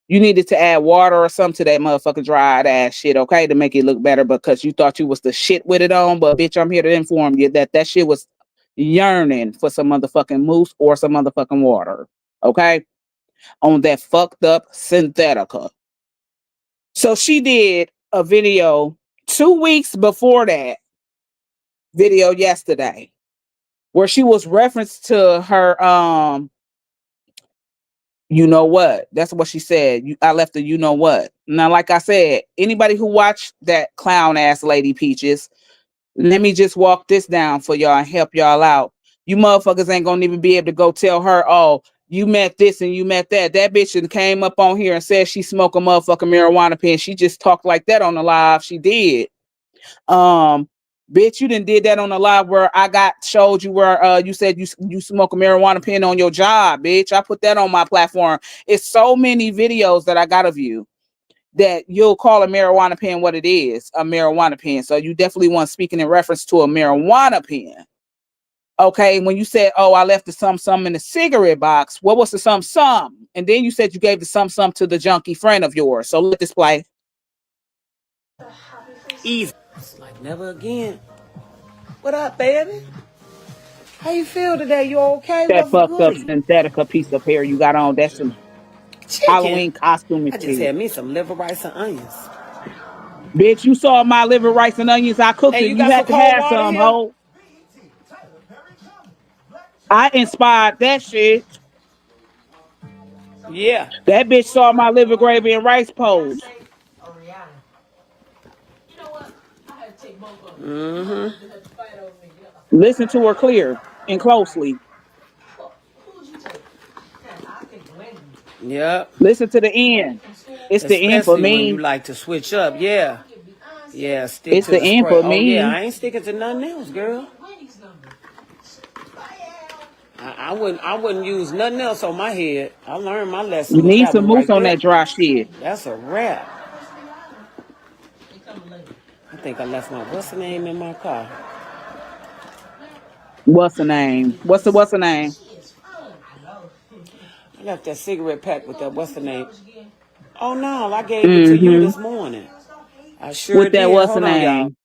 You needed to add water or something to that motherfucking dried ass shit, okay, to make it look better because you thought you was the shit with it on. But bitch, I'm here to inform you that that shit was yearning for some motherfucking mousse or some motherfucking water, okay, on that fucked up Synthetica. So she did a video 2 weeks before that video yesterday where she was referenced to her you know what, that's what she said. I left the you know what. Now like I said, anybody who watched that clown ass lady Peaches, let me just walk this down for y'all and help y'all out. You motherfuckers ain't gonna even be able to go tell her, oh, you met this and you met that. That bitch came up on here and said she smoked a motherfucking marijuana pen. She just talked like that on the live. She did. Bitch, you did that on the live where I showed you where you said you smoke a marijuana pen on your job, bitch. I put that on my platform. It's so many videos that I got of you. that you'll call a marijuana pen what it is, a marijuana pen. So you definitely want speaking in reference to a marijuana pen. Okay, when you said, "Oh, I left the some in the cigarette box," what was the some? And then you said you gave the some to the junkie friend of yours. So let this play. Easy. It's like never again. What up, baby? How you feel today? You okay? That What's fucked up goody? synthetica piece of hair you got on. That's some Chicken. Halloween costume and I just shit. had me some liver rice and onions. Bitch, you saw my liver, rice, and onions I cooked, Hey, and you you got had some to cold have water some, here? ho. I inspired that shit. Yeah. That bitch saw my liver, gravy, and rice post. Mm-hmm. Listen to her clear and closely. Yep. Listen to the end. It's the end for Especially when you me. like to switch up. Yeah. Yeah, stick It's to the the end spray. for Oh, yeah, me. I ain't sticking to nothing else, girl. I wouldn't use nothing else on my head. I learned my lesson You with need that some one mousse right on there. that dry shit. That's a wrap. I think I left my what's the name in my car. What's the name? What's the name? I left that cigarette pack with that what's the name. Oh no, I gave it to you Mm-hmm. this morning. I sure With that did. what's the Hold on, y'all. name?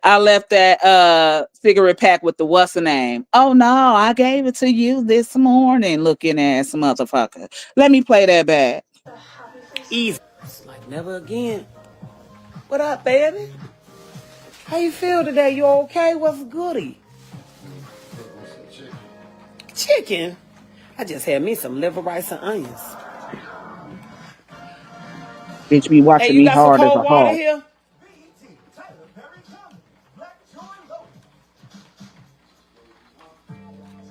I left that cigarette pack with the what's the name. Oh no, I gave it to you this morning, looking ass motherfucker. Let me play that back. Easy. It's like never again. What up, baby? How you feel today? You okay? What's goody? Chicken. I just had me some liver rice and onions. Bitch be Hey, watching you me got some hard as cold a water hawk. here?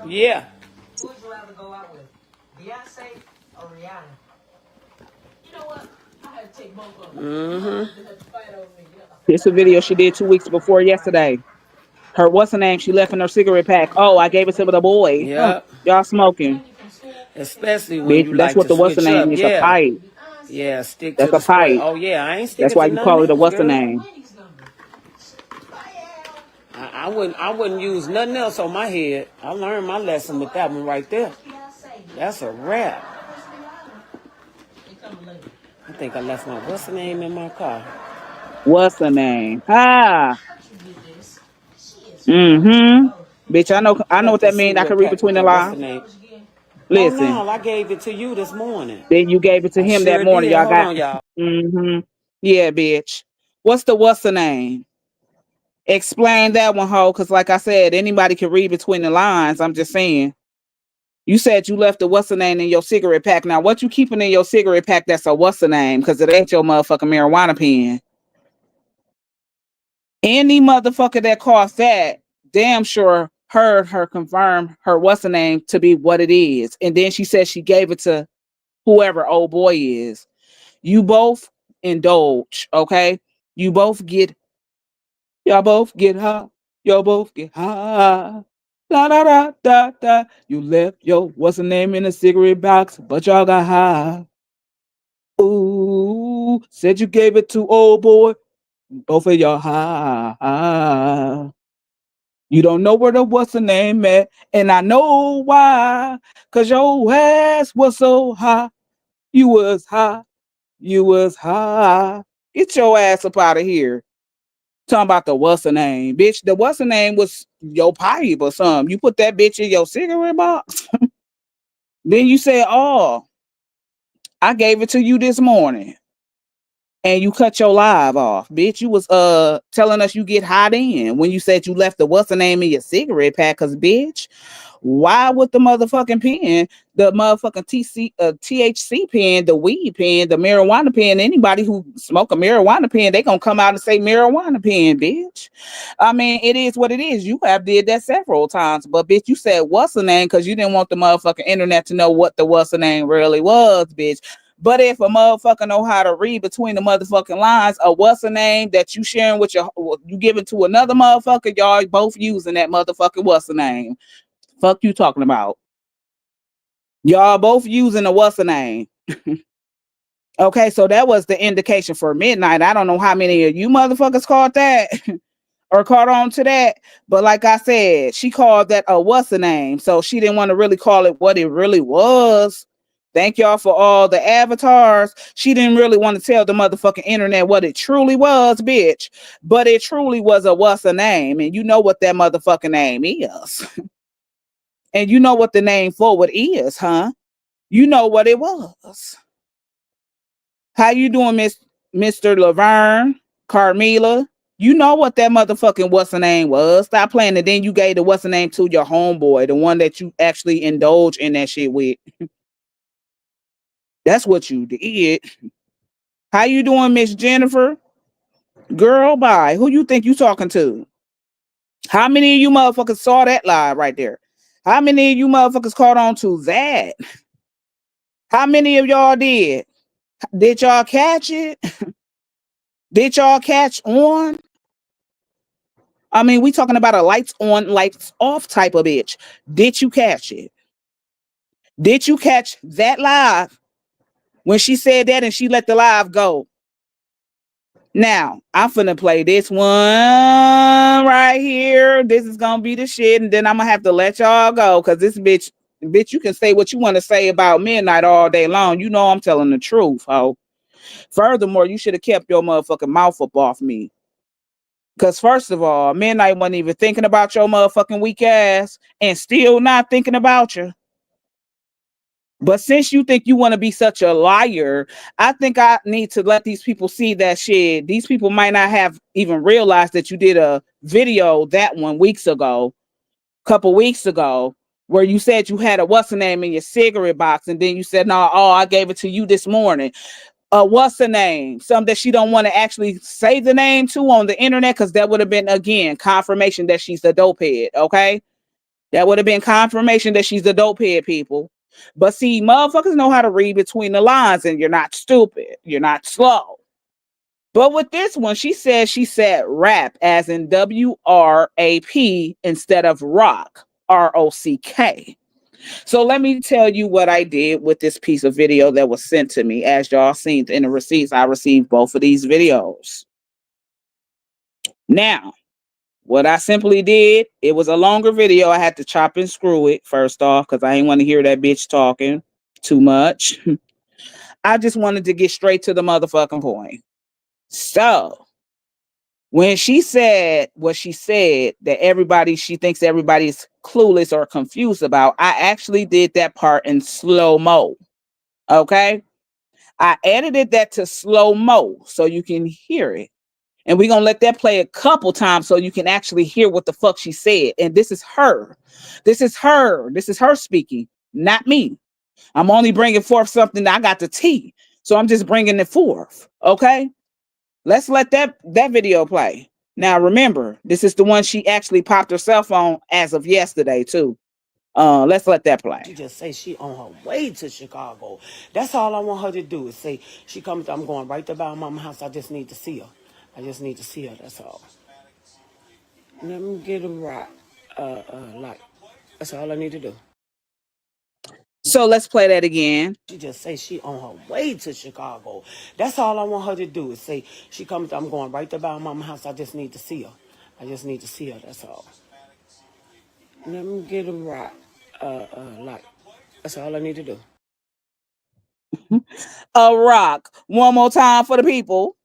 Yeah. Who would you rather go out with? Beyonce or Rihanna? You know what? I had to take both of them. Mm-hmm. It's a video she did 2 weeks before yesterday. Her what's the name? She left in her cigarette pack. Oh, I gave it to the boy. Huh. Yep. Y'all smoking. Especially when Bitch, you that's like what to the what's the switch name up. is, a Yeah. pipe. Yeah, stick to That's a the spray. pipe. Oh, yeah, I ain't That's sticking why to you nothing call it a else, what's the girl. name. I wouldn't use nothing else on my head. I learned my lesson with that one right there. That's a wrap. I think I left my what's the name in my car. What's the name? Ha. Mm-hmm. Bitch, I I know left what that that means. I can cigarette read pack with between the that what's the lines. name. Oh Listen. no, I gave it to you this morning. Then you gave it to I him that sure morning. did. Y'all Hold got on, y'all. mm-hmm. Yeah, bitch. What's the name? Explain that one, ho, because like I said, anybody can read between the lines. I'm just saying. You said you left the what's the name in your cigarette pack. Now, what you keeping in your cigarette pack that's a what's the name? Because it ain't your motherfucking marijuana pen. Any motherfucker that caused that, damn sure heard her confirm her what's the name to be what it is. And then she said she gave it to whoever old boy is. You both indulge, okay? You both get, y'all both get high. Y'all both get high. La da da da da. You left your what's the name in a cigarette box, but y'all got high. Ooh, said you gave it to old boy. Both of y'all high. You don't know where the what's the name at, and I know why. Cause your ass was so high. You was high. You was high. Get your ass up out of here. Talking about the what's the name, bitch. The what's the name was your pipe or something. You put that bitch in your cigarette box. Then you said, "Oh, I gave it to you this morning," and you cut your live off, bitch. You was telling us you get hot in when you said you left the what's the name in your cigarette pack, cause bitch. Why would the motherfucking pen, the motherfucking THC pen, the weed pen, the marijuana pen, anybody who smoke a marijuana pen, they gonna come out and say marijuana pen, bitch. I mean, it is what it is. You have did that several times, but bitch, you said what's the name because you didn't want the motherfucking internet to know what the what's the name really was, bitch. But if a motherfucker know how to read between the motherfucking lines, or what's the name that you sharing with you giving to another motherfucker, y'all both using that motherfucking what's the name. Fuck you talking about. Y'all both using the what's the name. Okay, so that was the indication for midnight. I don't know how many of you motherfuckers caught that or caught on to that. But like I said, she called that a what's the name. So she didn't want to really call it what it really was. Thank y'all for all the avatars. She didn't really want to tell the motherfucking internet what it truly was, bitch. But it truly was a what's a name. And you know what that motherfucking name is. And you know what the name for it is, huh? You know what it was. How you doing, Mr. Laverne, Carmela? You know what that motherfucking what's the name was. Stop playing. And then you gave the what's the name to your homeboy, the one that you actually indulge in that shit with. That's what you did. How you doing, Miss Jennifer? Girl, bye. Who you think you talking to? How many of you motherfuckers saw that live right there? How many of you motherfuckers caught on to that? How many of y'all did? Did y'all catch it? Did y'all catch on? I mean, we talking about a lights on, lights off type of bitch. Did you catch it? Did you catch that live when she said that and she let the live go? Now, I'm finna play this one right here. This is gonna be the shit, and then I'm gonna have to let y'all go because this bitch, you can say what you want to say about midnight all day long. You know I'm telling the truth, ho. Furthermore, you should have kept your motherfucking mouth up off me. Cause first of all, midnight wasn't even thinking about your motherfucking weak ass and still not thinking about you. But since you think you want to be such a liar, I think I need to let these people see that shit. These people might not have even realized that you did a video that one weeks ago, couple weeks ago, where you said you had a what's the name in your cigarette box, and then you said, no, oh, I gave it to you this morning. What's the name? Some that she don't want to actually say the name to on the internet, because that would have been again confirmation that she's the dope head. Okay, that would have been confirmation that she's the dope head, people. But see, motherfuckers know how to read between the lines, and you're not stupid. You're not slow. But with this one, she said rap as in WRAP instead of rock, ROCK. So let me tell you what I did with this piece of video that was sent to me. As y'all seen in the receipts, I received both of these videos. Now, what I simply did, it was a longer video. I had to chop and screw it first off because I didn't want to hear that bitch talking too much. I just wanted to get straight to the motherfucking point. So when she said what she said, that she thinks everybody's clueless or confused about, I actually did that part in slow mo. Okay. I edited that to slow mo so you can hear it. And we're going to let that play a couple times so you can actually hear what the fuck she said. And this is her. This is her. This is her speaking, not me. I'm only bringing forth something that I got the tea. So I'm just bringing it forth. Okay. Let's let that video play. Now, remember, this is the one she actually popped her cell phone as of yesterday, too. Let's let that play. She just say she on her way to Chicago. That's all I want her to do is say she comes. I'm going right to by mama's house. I just need to see her. I just need to see her. That's all. Let me get a rock. Like that's all I need to do. So let's play that again. She just say she on her way to Chicago. That's all I want her to do is say she comes. I'm going right to by mama's house. I just need to see her. I just need to see her. That's all. Let me get a rock. Like that's all I need to do. A rock. One more time for the people.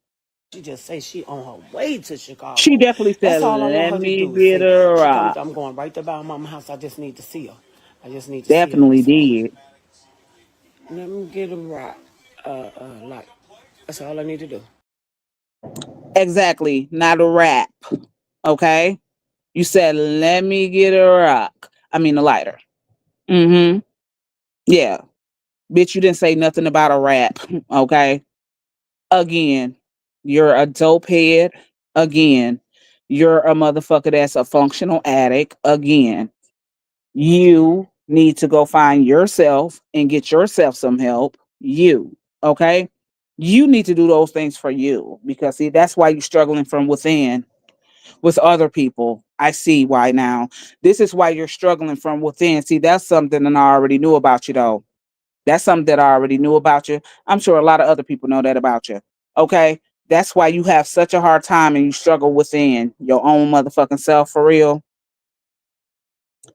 She just say she on her way to She Chicago. definitely said, That's all I want let her to me do is get say a she comes. rock. I'm going right to by mama's house. I just need to see her. I just need to see her. Definitely That's all. did. Let me get a rock. Like that's all I need to do. Exactly. Not a rap. Okay. You said, let me get a rock. I mean, a lighter. Mm hmm. Yeah. Bitch, you didn't say nothing about a rap. Okay. Again, you're a dope head. Again, you're a motherfucker that's a functional addict. Again, you need to go find yourself and get yourself some help. You, okay? You need to do those things for you because, see, that's why you're struggling from within with other people. I see why now. This is why you're struggling from within. See, that's something that I already knew about you, though. That's something that I already knew about you. I'm sure a lot of other people know that about you. Okay? That's why you have such a hard time and you struggle within your own motherfucking self for real.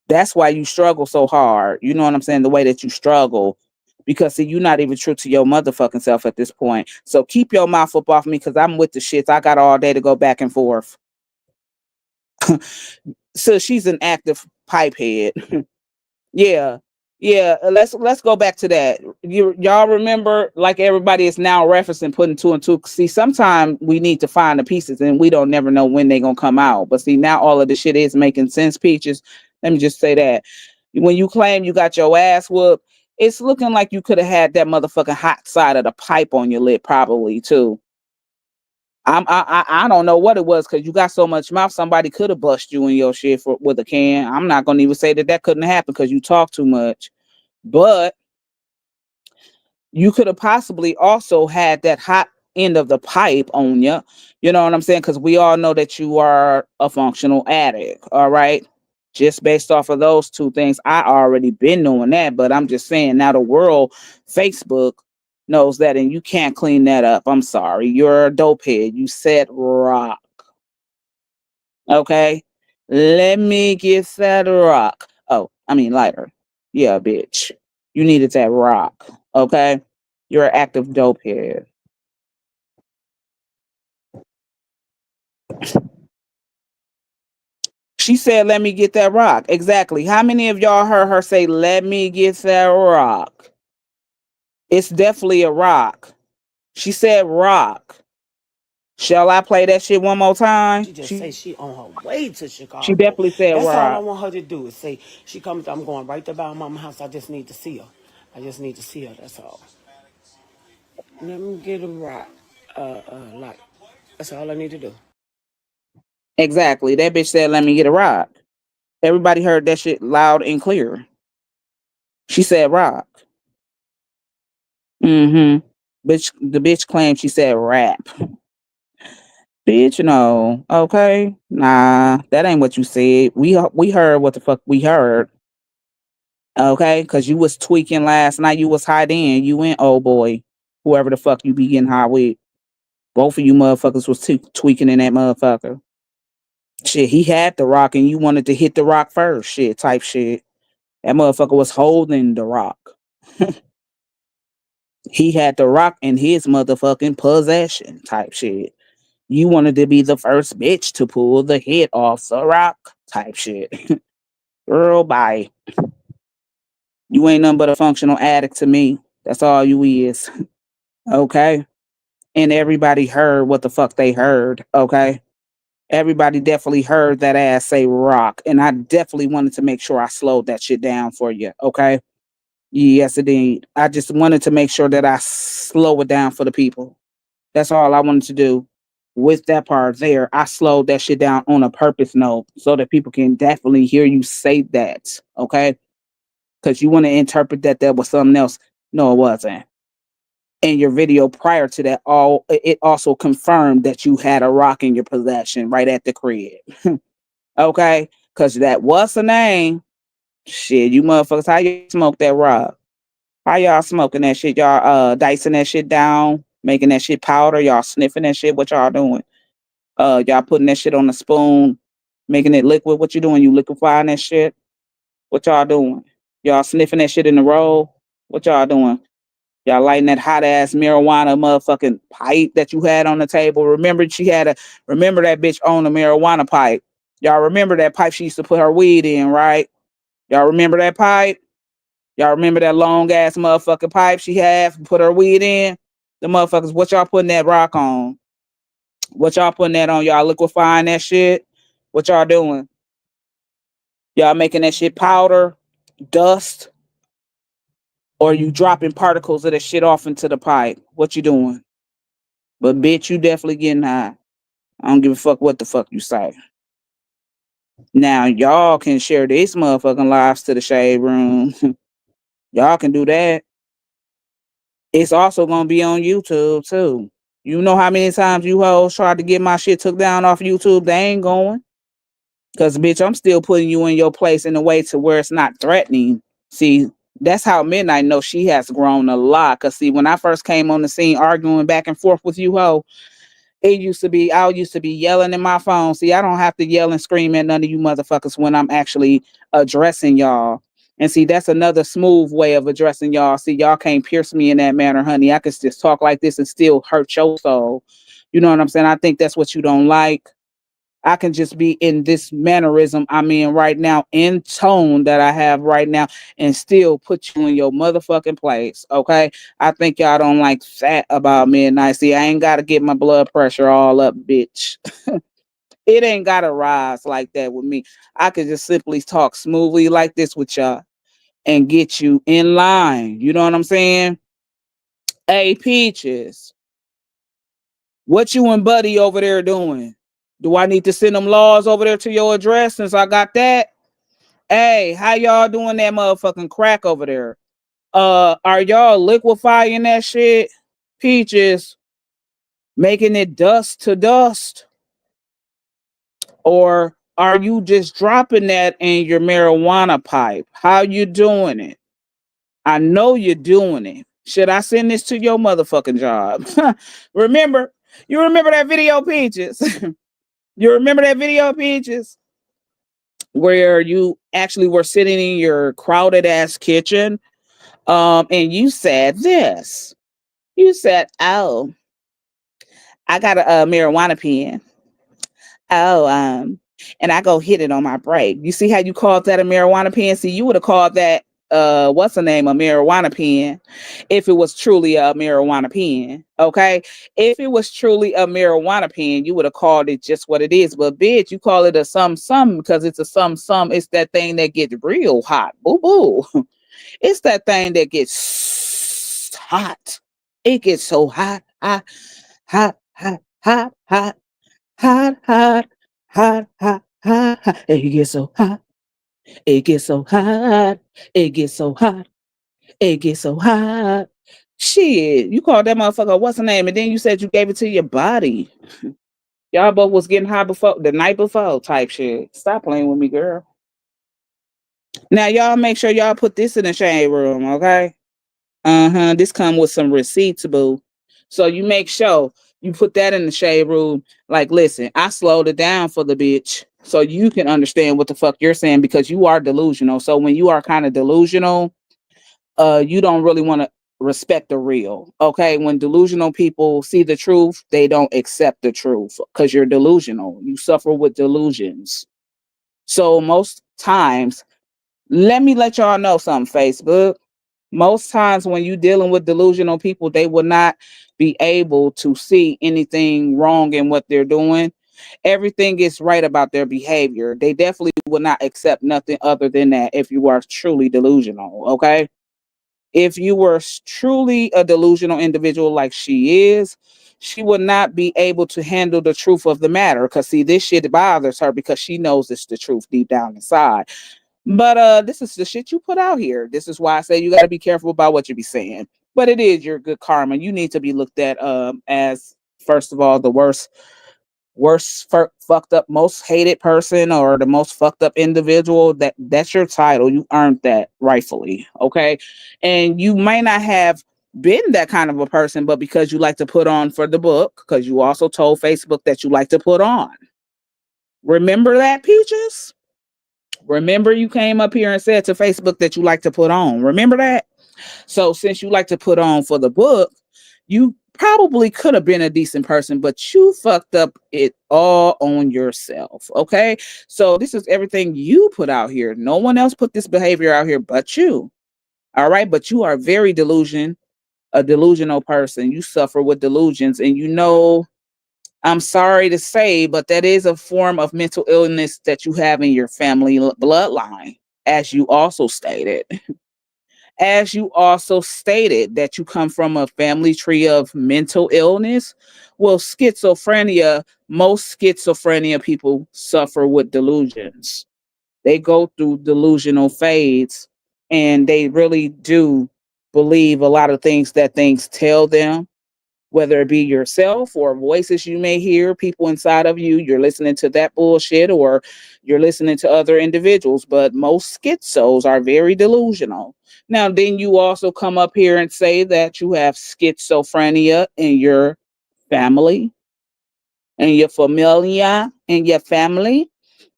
That's why you struggle so hard. You know what I'm saying? The way that you struggle. Because see, you're not even true to your motherfucking self at this point. So keep your mouth up off me because I'm with the shits. I got all day to go back and forth. So she's an active pipe head. Yeah. Yeah, let's go back to that. Y'all remember, like everybody is now referencing putting two and two. See, sometimes we need to find the pieces and we don't never know when they gonna come out. But see, now all of the shit is making sense, Peaches. Let me just say that. When you claim you got your ass whooped, it's looking like you could have had that motherfucking hot side of the pipe on your lip, probably too. I don't know what it was because you got so much mouth. Somebody could have bust you in your shit with a can. I'm not gonna even say that that couldn't happen because you talk too much. But you could have possibly also had that hot end of the pipe on you. You know what I'm saying? Because we all know that you are a functional addict. All right. Just based off of those two things, I already been knowing that. But I'm just saying now the world, Facebook knows that, and you can't clean that up. I'm sorry. You're a dope head. You said rock. Okay. Let me get that rock. Oh, I mean lighter. Yeah, bitch. You needed that rock. Okay. You're an active dope head. She said, let me get that rock. Exactly. How many of y'all heard her say, let me get that rock? It's definitely a rock. She said rock. Shall I play that shit one more time? She just say she on her way to She Chicago. definitely said That's all I rock. want her to do is say she comes. I'm going right to my mama's house. I just need to see her. I just need to see her. That's all. Let me get a rock. Like that's all I need to do. Exactly. That bitch said, let me get a rock. Everybody heard that shit loud and clear. She said rock. Mm-hmm. Bitch, the bitch claimed she said rap. Bitch, no. Okay. Nah, that ain't what you said. We heard what the fuck we heard. Okay, because you was tweaking last night. You was high then. You went, oh boy, whoever the fuck you be getting high with. Both of you motherfuckers was tweaking in that motherfucker. Shit, he had the rock and you wanted to hit the rock first. Shit, type shit. That motherfucker was holding the rock. He had the rock in his motherfucking possession. Type shit. You wanted to be the first bitch to pull the hit off the rock. Type shit. Girl, bye. You ain't nothing but a functional addict to me. That's all you is. Okay. And everybody heard what the fuck they heard. Okay. Everybody definitely heard that ass say rock. And I definitely wanted to make sure I slowed that shit down for you. Okay. Yes, indeed. I just wanted to make sure that I slow it down for the people. That's all I wanted to do with that part there. I slowed that shit down on a purpose note so that people can definitely hear you say that. Okay. Because you want to interpret that that was something else. No, it wasn't. In your video prior to that, all it also confirmed that you had a rock in your possession right at the crib. Okay, because that was the name. Shit, you motherfuckers, how you smoke that rock? How y'all smoking that shit? Y'all dicing that shit down, making that shit powder. Y'all sniffing that shit. What y'all doing? Y'all putting that shit on a spoon, making it liquid. What you doing? You liquefying that shit. What y'all doing? Y'all sniffing that shit in the roll. What y'all doing? Y'all lighting that hot ass marijuana motherfucking pipe that you had on the table. Remember that bitch owned a marijuana pipe. Y'all remember that pipe she used to put her weed in, right? Y'all remember that pipe? Y'all remember that long ass motherfucking pipe she had put her weed in? The motherfuckers, what y'all putting that rock on? What y'all putting that on? Y'all liquefying that shit? What y'all doing? Y'all making that shit powder, dust, or you dropping particles of that shit off into the pipe? What you doing? But bitch, you definitely getting high. I don't give a fuck what the fuck you say. Now y'all can share this motherfucking lives to the shade room. Y'all can do that. It's also gonna be on YouTube too. You know how many times you hoes tried to get my shit took down off YouTube? They ain't going. Cause bitch, I'm still putting you in your place in a way to where it's not threatening. See, That's how Midnight knows she has grown a lot. Cause see, when I first came on the scene arguing back and forth with you, ho, it used to be I used to be yelling in my phone. See, I don't have to yell and scream at none of you motherfuckers when I'm actually addressing y'all. And see, that's another smooth way of addressing y'all. See, y'all can't pierce me in that manner, honey. I can just talk like this and still hurt your soul. You know what I'm saying? I think that's what you don't like. I can just be in this mannerism I'm in right now, in tone that I have right now, and still put you in your motherfucking place. Okay. I think y'all don't like that about Midnight. See, I ain't gotta get my blood pressure all up, bitch. It ain't gotta rise like that with me. I could just simply talk smoothly like this with y'all and get you in line. You know what I'm saying? Hey, Peaches, what you and Buddy over there doing? Do I need to send them laws over there to your address since I got that? Hey, how y'all doing that motherfucking crack over there? Are y'all liquefying that shit? Peaches, making it dust to dust? Or are you just dropping that in your marijuana pipe? How you doing it? I know you're doing it. Should I send this to your motherfucking job? Remember? You remember that video, Peaches? You remember that video, Peaches? Where you actually were sitting in your crowded ass kitchen, and you said this. You said, "Oh, I got a marijuana pen. Oh, and I go hit it on my break." You see how you called that a marijuana pen? See, you would have called that what's the name, a marijuana pen, if it was truly a marijuana pen. Okay. If it was truly a marijuana pen, you would have called it just what it is. But bitch, you call it a some because it's a some. It's that thing that gets real hot. Boo boo. It's that thing that gets hot. It gets so hot, hot, hot, hot, hot, hot, hot, hot, hot, hot, hot, hot. It gets so hot. It gets so hot. It gets so hot. It gets so hot. Shit, you called that motherfucker what's the name? And then you said you gave it to your body. Y'all both was getting high before the night before type shit. Stop playing with me, girl. Now y'all make sure y'all put this in the shade room, okay? Uh-huh. This come with some receipts, boo. So you make sure you put that in the shade room. Like, listen, I slowed it down for the bitch so you can understand what the fuck you're saying because you are delusional. So when you are kind of delusional, you don't really want to respect the real. Okay. When delusional people see the truth, they don't accept the truth because you're delusional. You suffer with delusions. So most times, let me let y'all know something, Facebook. Most times when you dealing with delusional people, they will not be able to see anything wrong in what they're doing. Everything is right about their behavior. They definitely will not accept nothing other than that if you are truly delusional. Okay. If you were truly a delusional individual like she is, she would not be able to handle the truth of the matter. Because see, this shit bothers her because she knows it's the truth deep down inside. But this is the shit you put out here. This is why I say you got to be careful about what you be saying. But it is your good karma. You need to be looked at as first of all the fucked up, most hated person or the most fucked up individual. That's your title. You earned that rightfully, okay? And you may not have been that kind of a person, but because you like to put on for the book, because you also told Facebook that you like to put on. Remember that, Peaches? Remember you came up here and said to Facebook that you like to put on. Remember that? So since you like to put on for the book, you probably could have been a decent person, but you fucked up it all on yourself. Okay. So this is everything you put out here. No one else put this behavior out here but you. All right. But you are very a delusional person. You suffer with delusions and you know I'm sorry to say, but that is a form of mental illness that you have in your family bloodline, as you also stated. As you also stated that you come from a family tree of mental illness. Well, schizophrenia, most schizophrenia people suffer with delusions. They go through delusional fades and they really do believe a lot of things that things tell them, whether it be yourself or voices you may hear, people inside of you, you're listening to that bullshit or you're listening to other individuals. But most schizos are very delusional. Now, then you also come up here and say that you have schizophrenia in your family and your familia and your family.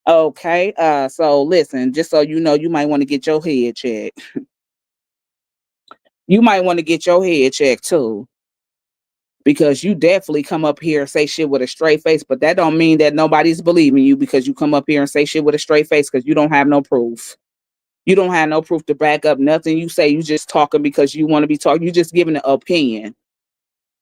Okay. So listen, just so you know, you might want to get your head checked. You might want to get your head checked too. Because you definitely come up here and say shit with a straight face, but that don't mean that nobody's believing you because you come up here and say shit with a straight face because you don't have no proof. You don't have no proof to back up nothing you say. You just talking because you want to be talking. You just giving an opinion.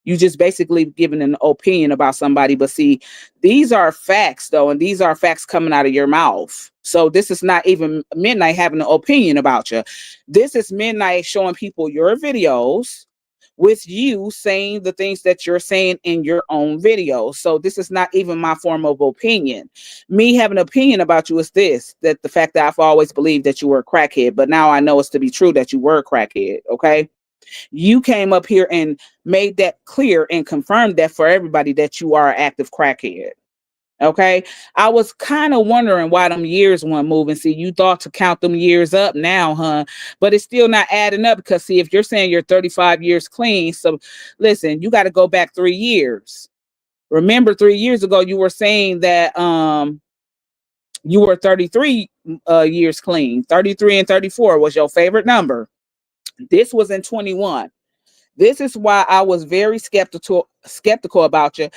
You just basically giving an opinion about somebody. But see, these are facts though, and these are facts coming out of your mouth. So this is not even Midnight having an opinion about you. This is Midnight showing people your videos with you saying the things that you're saying in your own videos. So this is not even my form of opinion. Me having an opinion about you is this, that the fact that I've always believed that you were a crackhead, but now I know it's to be true that you were a crackhead. Okay. You came up here and made that clear and confirmed that for everybody that you are an active crackhead. Okay. I was kind of wondering why them years weren't moving. See, you thought to count them years up now, huh? But it's still not adding up because, see, if you're saying you're 35 years clean, so listen, you got to go back 3 years. Remember, 3 years ago, you were saying that you were 33 years clean. 33 and 34 was your favorite number. This was in 21. This is why I was very skeptical about you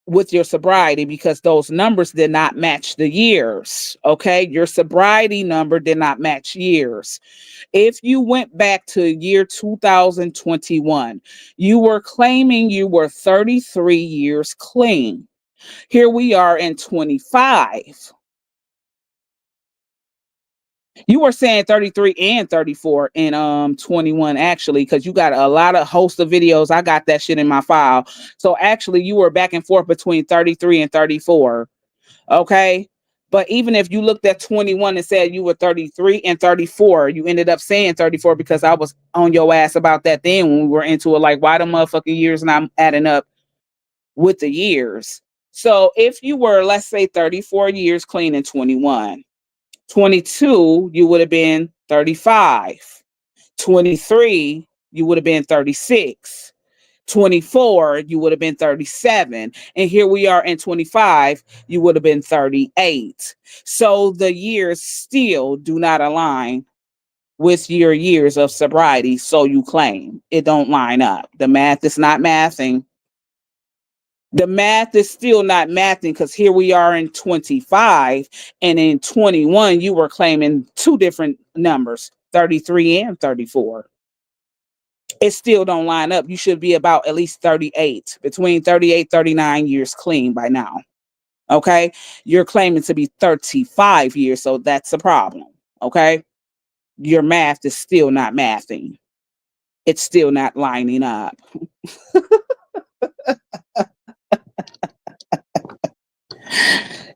with your sobriety, because those numbers did not match the years. Okay. Your sobriety number did not match years. If you went back to year 2021, you were claiming you were 33 years clean. Here we are in 25. You were saying 33 and 34 in 21 actually, because you got a lot of host of videos. I got that shit in my file. So actually you were back and forth between 33 and 34. Okay. But even if you looked at 21 and said you were 33 and 34, you ended up saying 34 because I was on your ass about that then when we were into it. Like, why the motherfucking years not adding up with the years? So if you were, let's say, 34 years clean in 21, 22, you would have been 35. 23, you would have been 36. 24, you would have been 37. And here we are in 25, you would have been 38. So the years still do not align with your years of sobriety. So you claim it don't line up. The math is not mathing. The math is still not mathing because here we are in 25 and in 21, you were claiming two different numbers, 33 and 34. It still don't line up. You should be about at least 38, between 38, 39 years clean by now. Okay. You're claiming to be 35 years. So that's a problem. Okay. Your math is still not mathing. It's still not lining up.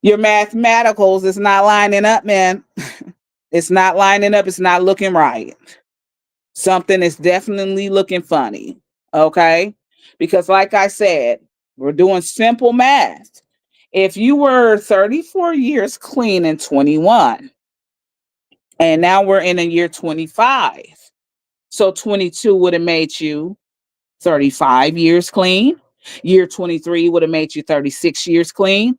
Your mathematicals is not lining up, man. It's not lining up. It's not looking right. Something is definitely looking funny. Okay. Because, like I said, we're doing simple math. If you were 34 years clean in 21, and now we're in a year 25, so 22 would have made you 35 years clean. Year 23 would have made you 36 years clean.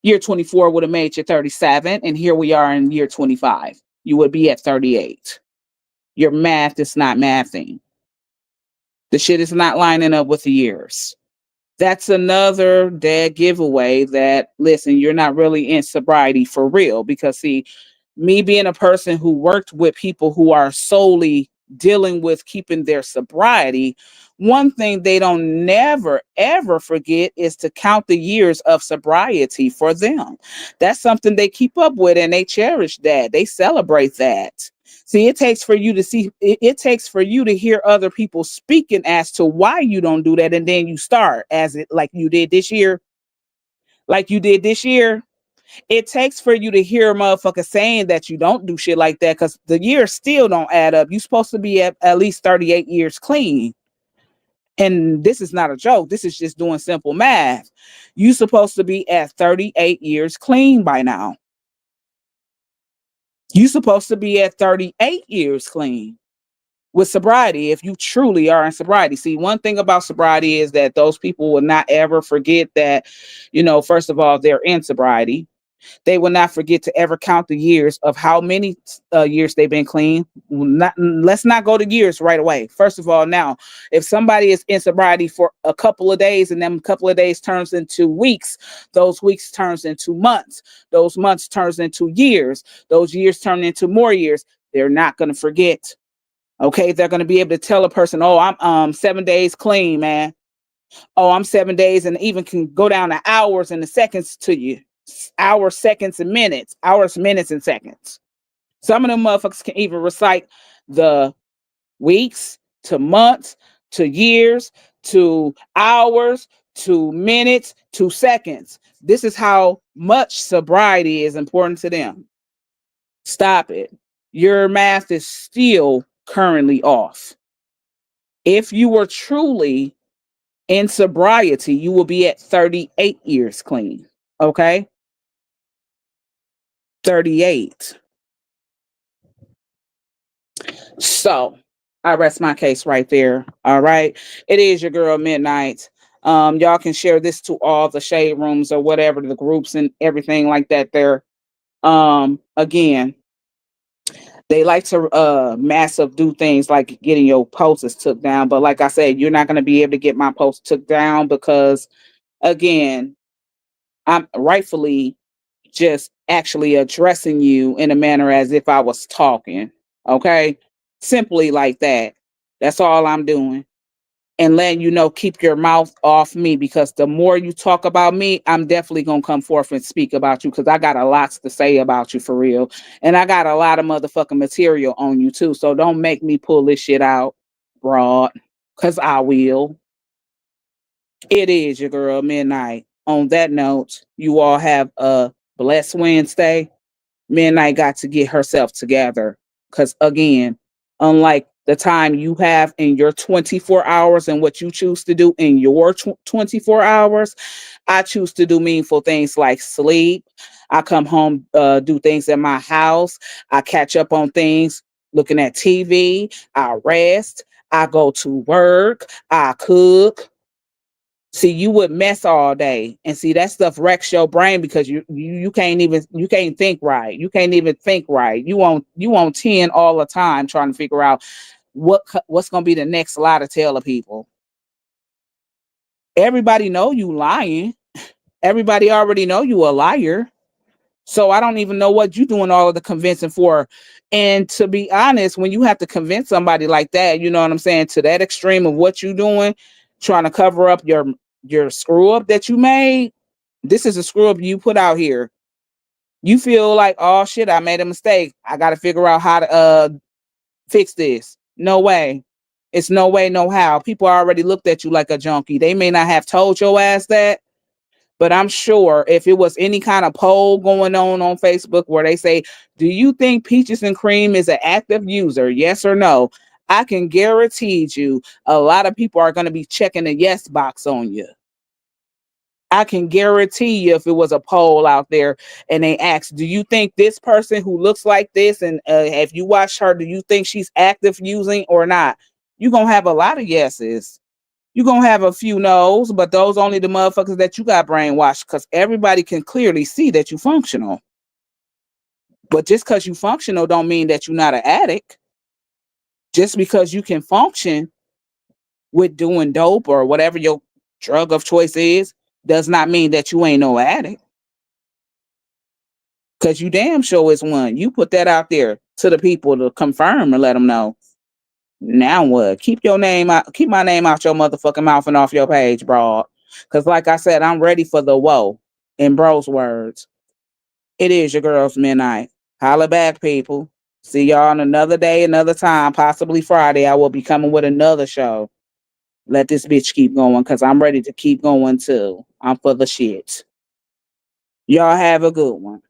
Year 24 would have made you 37. And here we are in year 25. You would be at 38. Your math is not mathing. The shit is not lining up with the years. That's another dead giveaway that, listen, you're not really in sobriety for real. Because, see, me being a person who worked with people who are solely dealing with keeping their sobriety, one thing they don't never ever forget is to count the years of sobriety for them. That's something they keep up with and they cherish that. They celebrate that. See, it takes for you to hear other people speaking as to why you don't do that, and then you start as it like you did this year. Like you did this year. It takes for you to hear a motherfucker saying that you don't do shit like that because the years still don't add up. You're supposed to be at least 38 years clean. And this is not a joke. This is just doing simple math. You're supposed to be at 38 years clean by now. You supposed to be at 38 years clean with sobriety if you truly are in sobriety. See, one thing about sobriety is that those people will not ever forget that, first of all, they're in sobriety. They will not forget to ever count the years of how many years they've been clean. Let's not go to years right away. First of all, now, if somebody is in sobriety for a couple of days and then a couple of days turns into weeks, those weeks turns into months, those months turns into years, those years turn into more years, they're not going to forget. Okay, they're going to be able to tell a person, oh, I'm 7 days clean, man. Oh, I'm 7 days, and even can go down to hours and the seconds to you. Hours, seconds, and minutes. Hours, minutes, and seconds. Some of them motherfuckers can even recite the weeks to months to years to hours to minutes to seconds. This is how much sobriety is important to them. Stop it. Your math is still currently off. If you were truly in sobriety, you will be at 38 years clean. Okay? 38. So I rest my case right there. All right. It is your girl Midnight. Y'all can share this to all the shade rooms or whatever, the groups and everything like that there. Again, they like to massive do things like getting your posts took down. But like I said, you're not gonna be able to get my posts took down because again, I'm rightfully just actually addressing you in a manner as if I was talking. Okay. Simply like that. That's all I'm doing. And letting you know, keep your mouth off me because the more you talk about me, I'm definitely going to come forth and speak about you because I got a lot to say about you for real. And I got a lot of motherfucking material on you too. So don't make me pull this shit out broad because I will. It is your girl Midnight. On that note, you all have a blessed Wednesday. Midnight got to get herself together. Because again, unlike the time you have in your 24 hours and what you choose to do in your 24 hours, I choose to do meaningful things like sleep. I come home, do things in my house. I catch up on things, looking at TV. I rest. I go to work. I cook. See, you would mess all day, and see that stuff wrecks your brain because you can't think right. You can't even think right. You on 10 all the time trying to figure out what's gonna be the next lie to tell the people. Everybody know you lying. Everybody already know you a liar. So I don't even know what you doing all of the convincing for. And to be honest, when you have to convince somebody like that, you know what I'm saying, to that extreme of what you doing, trying to cover up your screw up that you made, this is a screw up you put out here. You feel like, oh shit, I made a mistake. I got to figure out how to fix this. No way. It's no way, no how. People already looked at you like a junkie. They may not have told your ass that, but I'm sure if it was any kind of poll going on Facebook where they say, do you think Peaches and Cream is an active user? Yes or no? I can guarantee you a lot of people are going to be checking the yes box on you. I can guarantee you if it was a poll out there and they asked, do you think this person who looks like this and if you watch her, do you think she's active using or not? You're going to have a lot of yeses. You're going to have a few no's, but those only the motherfuckers that you got brainwashed because everybody can clearly see that you functional. But just because you functional don't mean that you're not an addict. Just because you can function with doing dope or whatever your drug of choice is does not mean that you ain't no addict. Because you damn sure is one. You put that out there to the people to confirm and let them know. Now what? Keep your name out. Keep my name out your motherfucking mouth and off your page, broad. Because like I said, I'm ready for the whoa. In bro's words, it is your girl's midnight. Holla back, people. See y'all on another day, another time, possibly Friday. I will be coming with another show. Let this bitch keep going because I'm ready to keep going too. I'm for the shit. Y'all have a good one.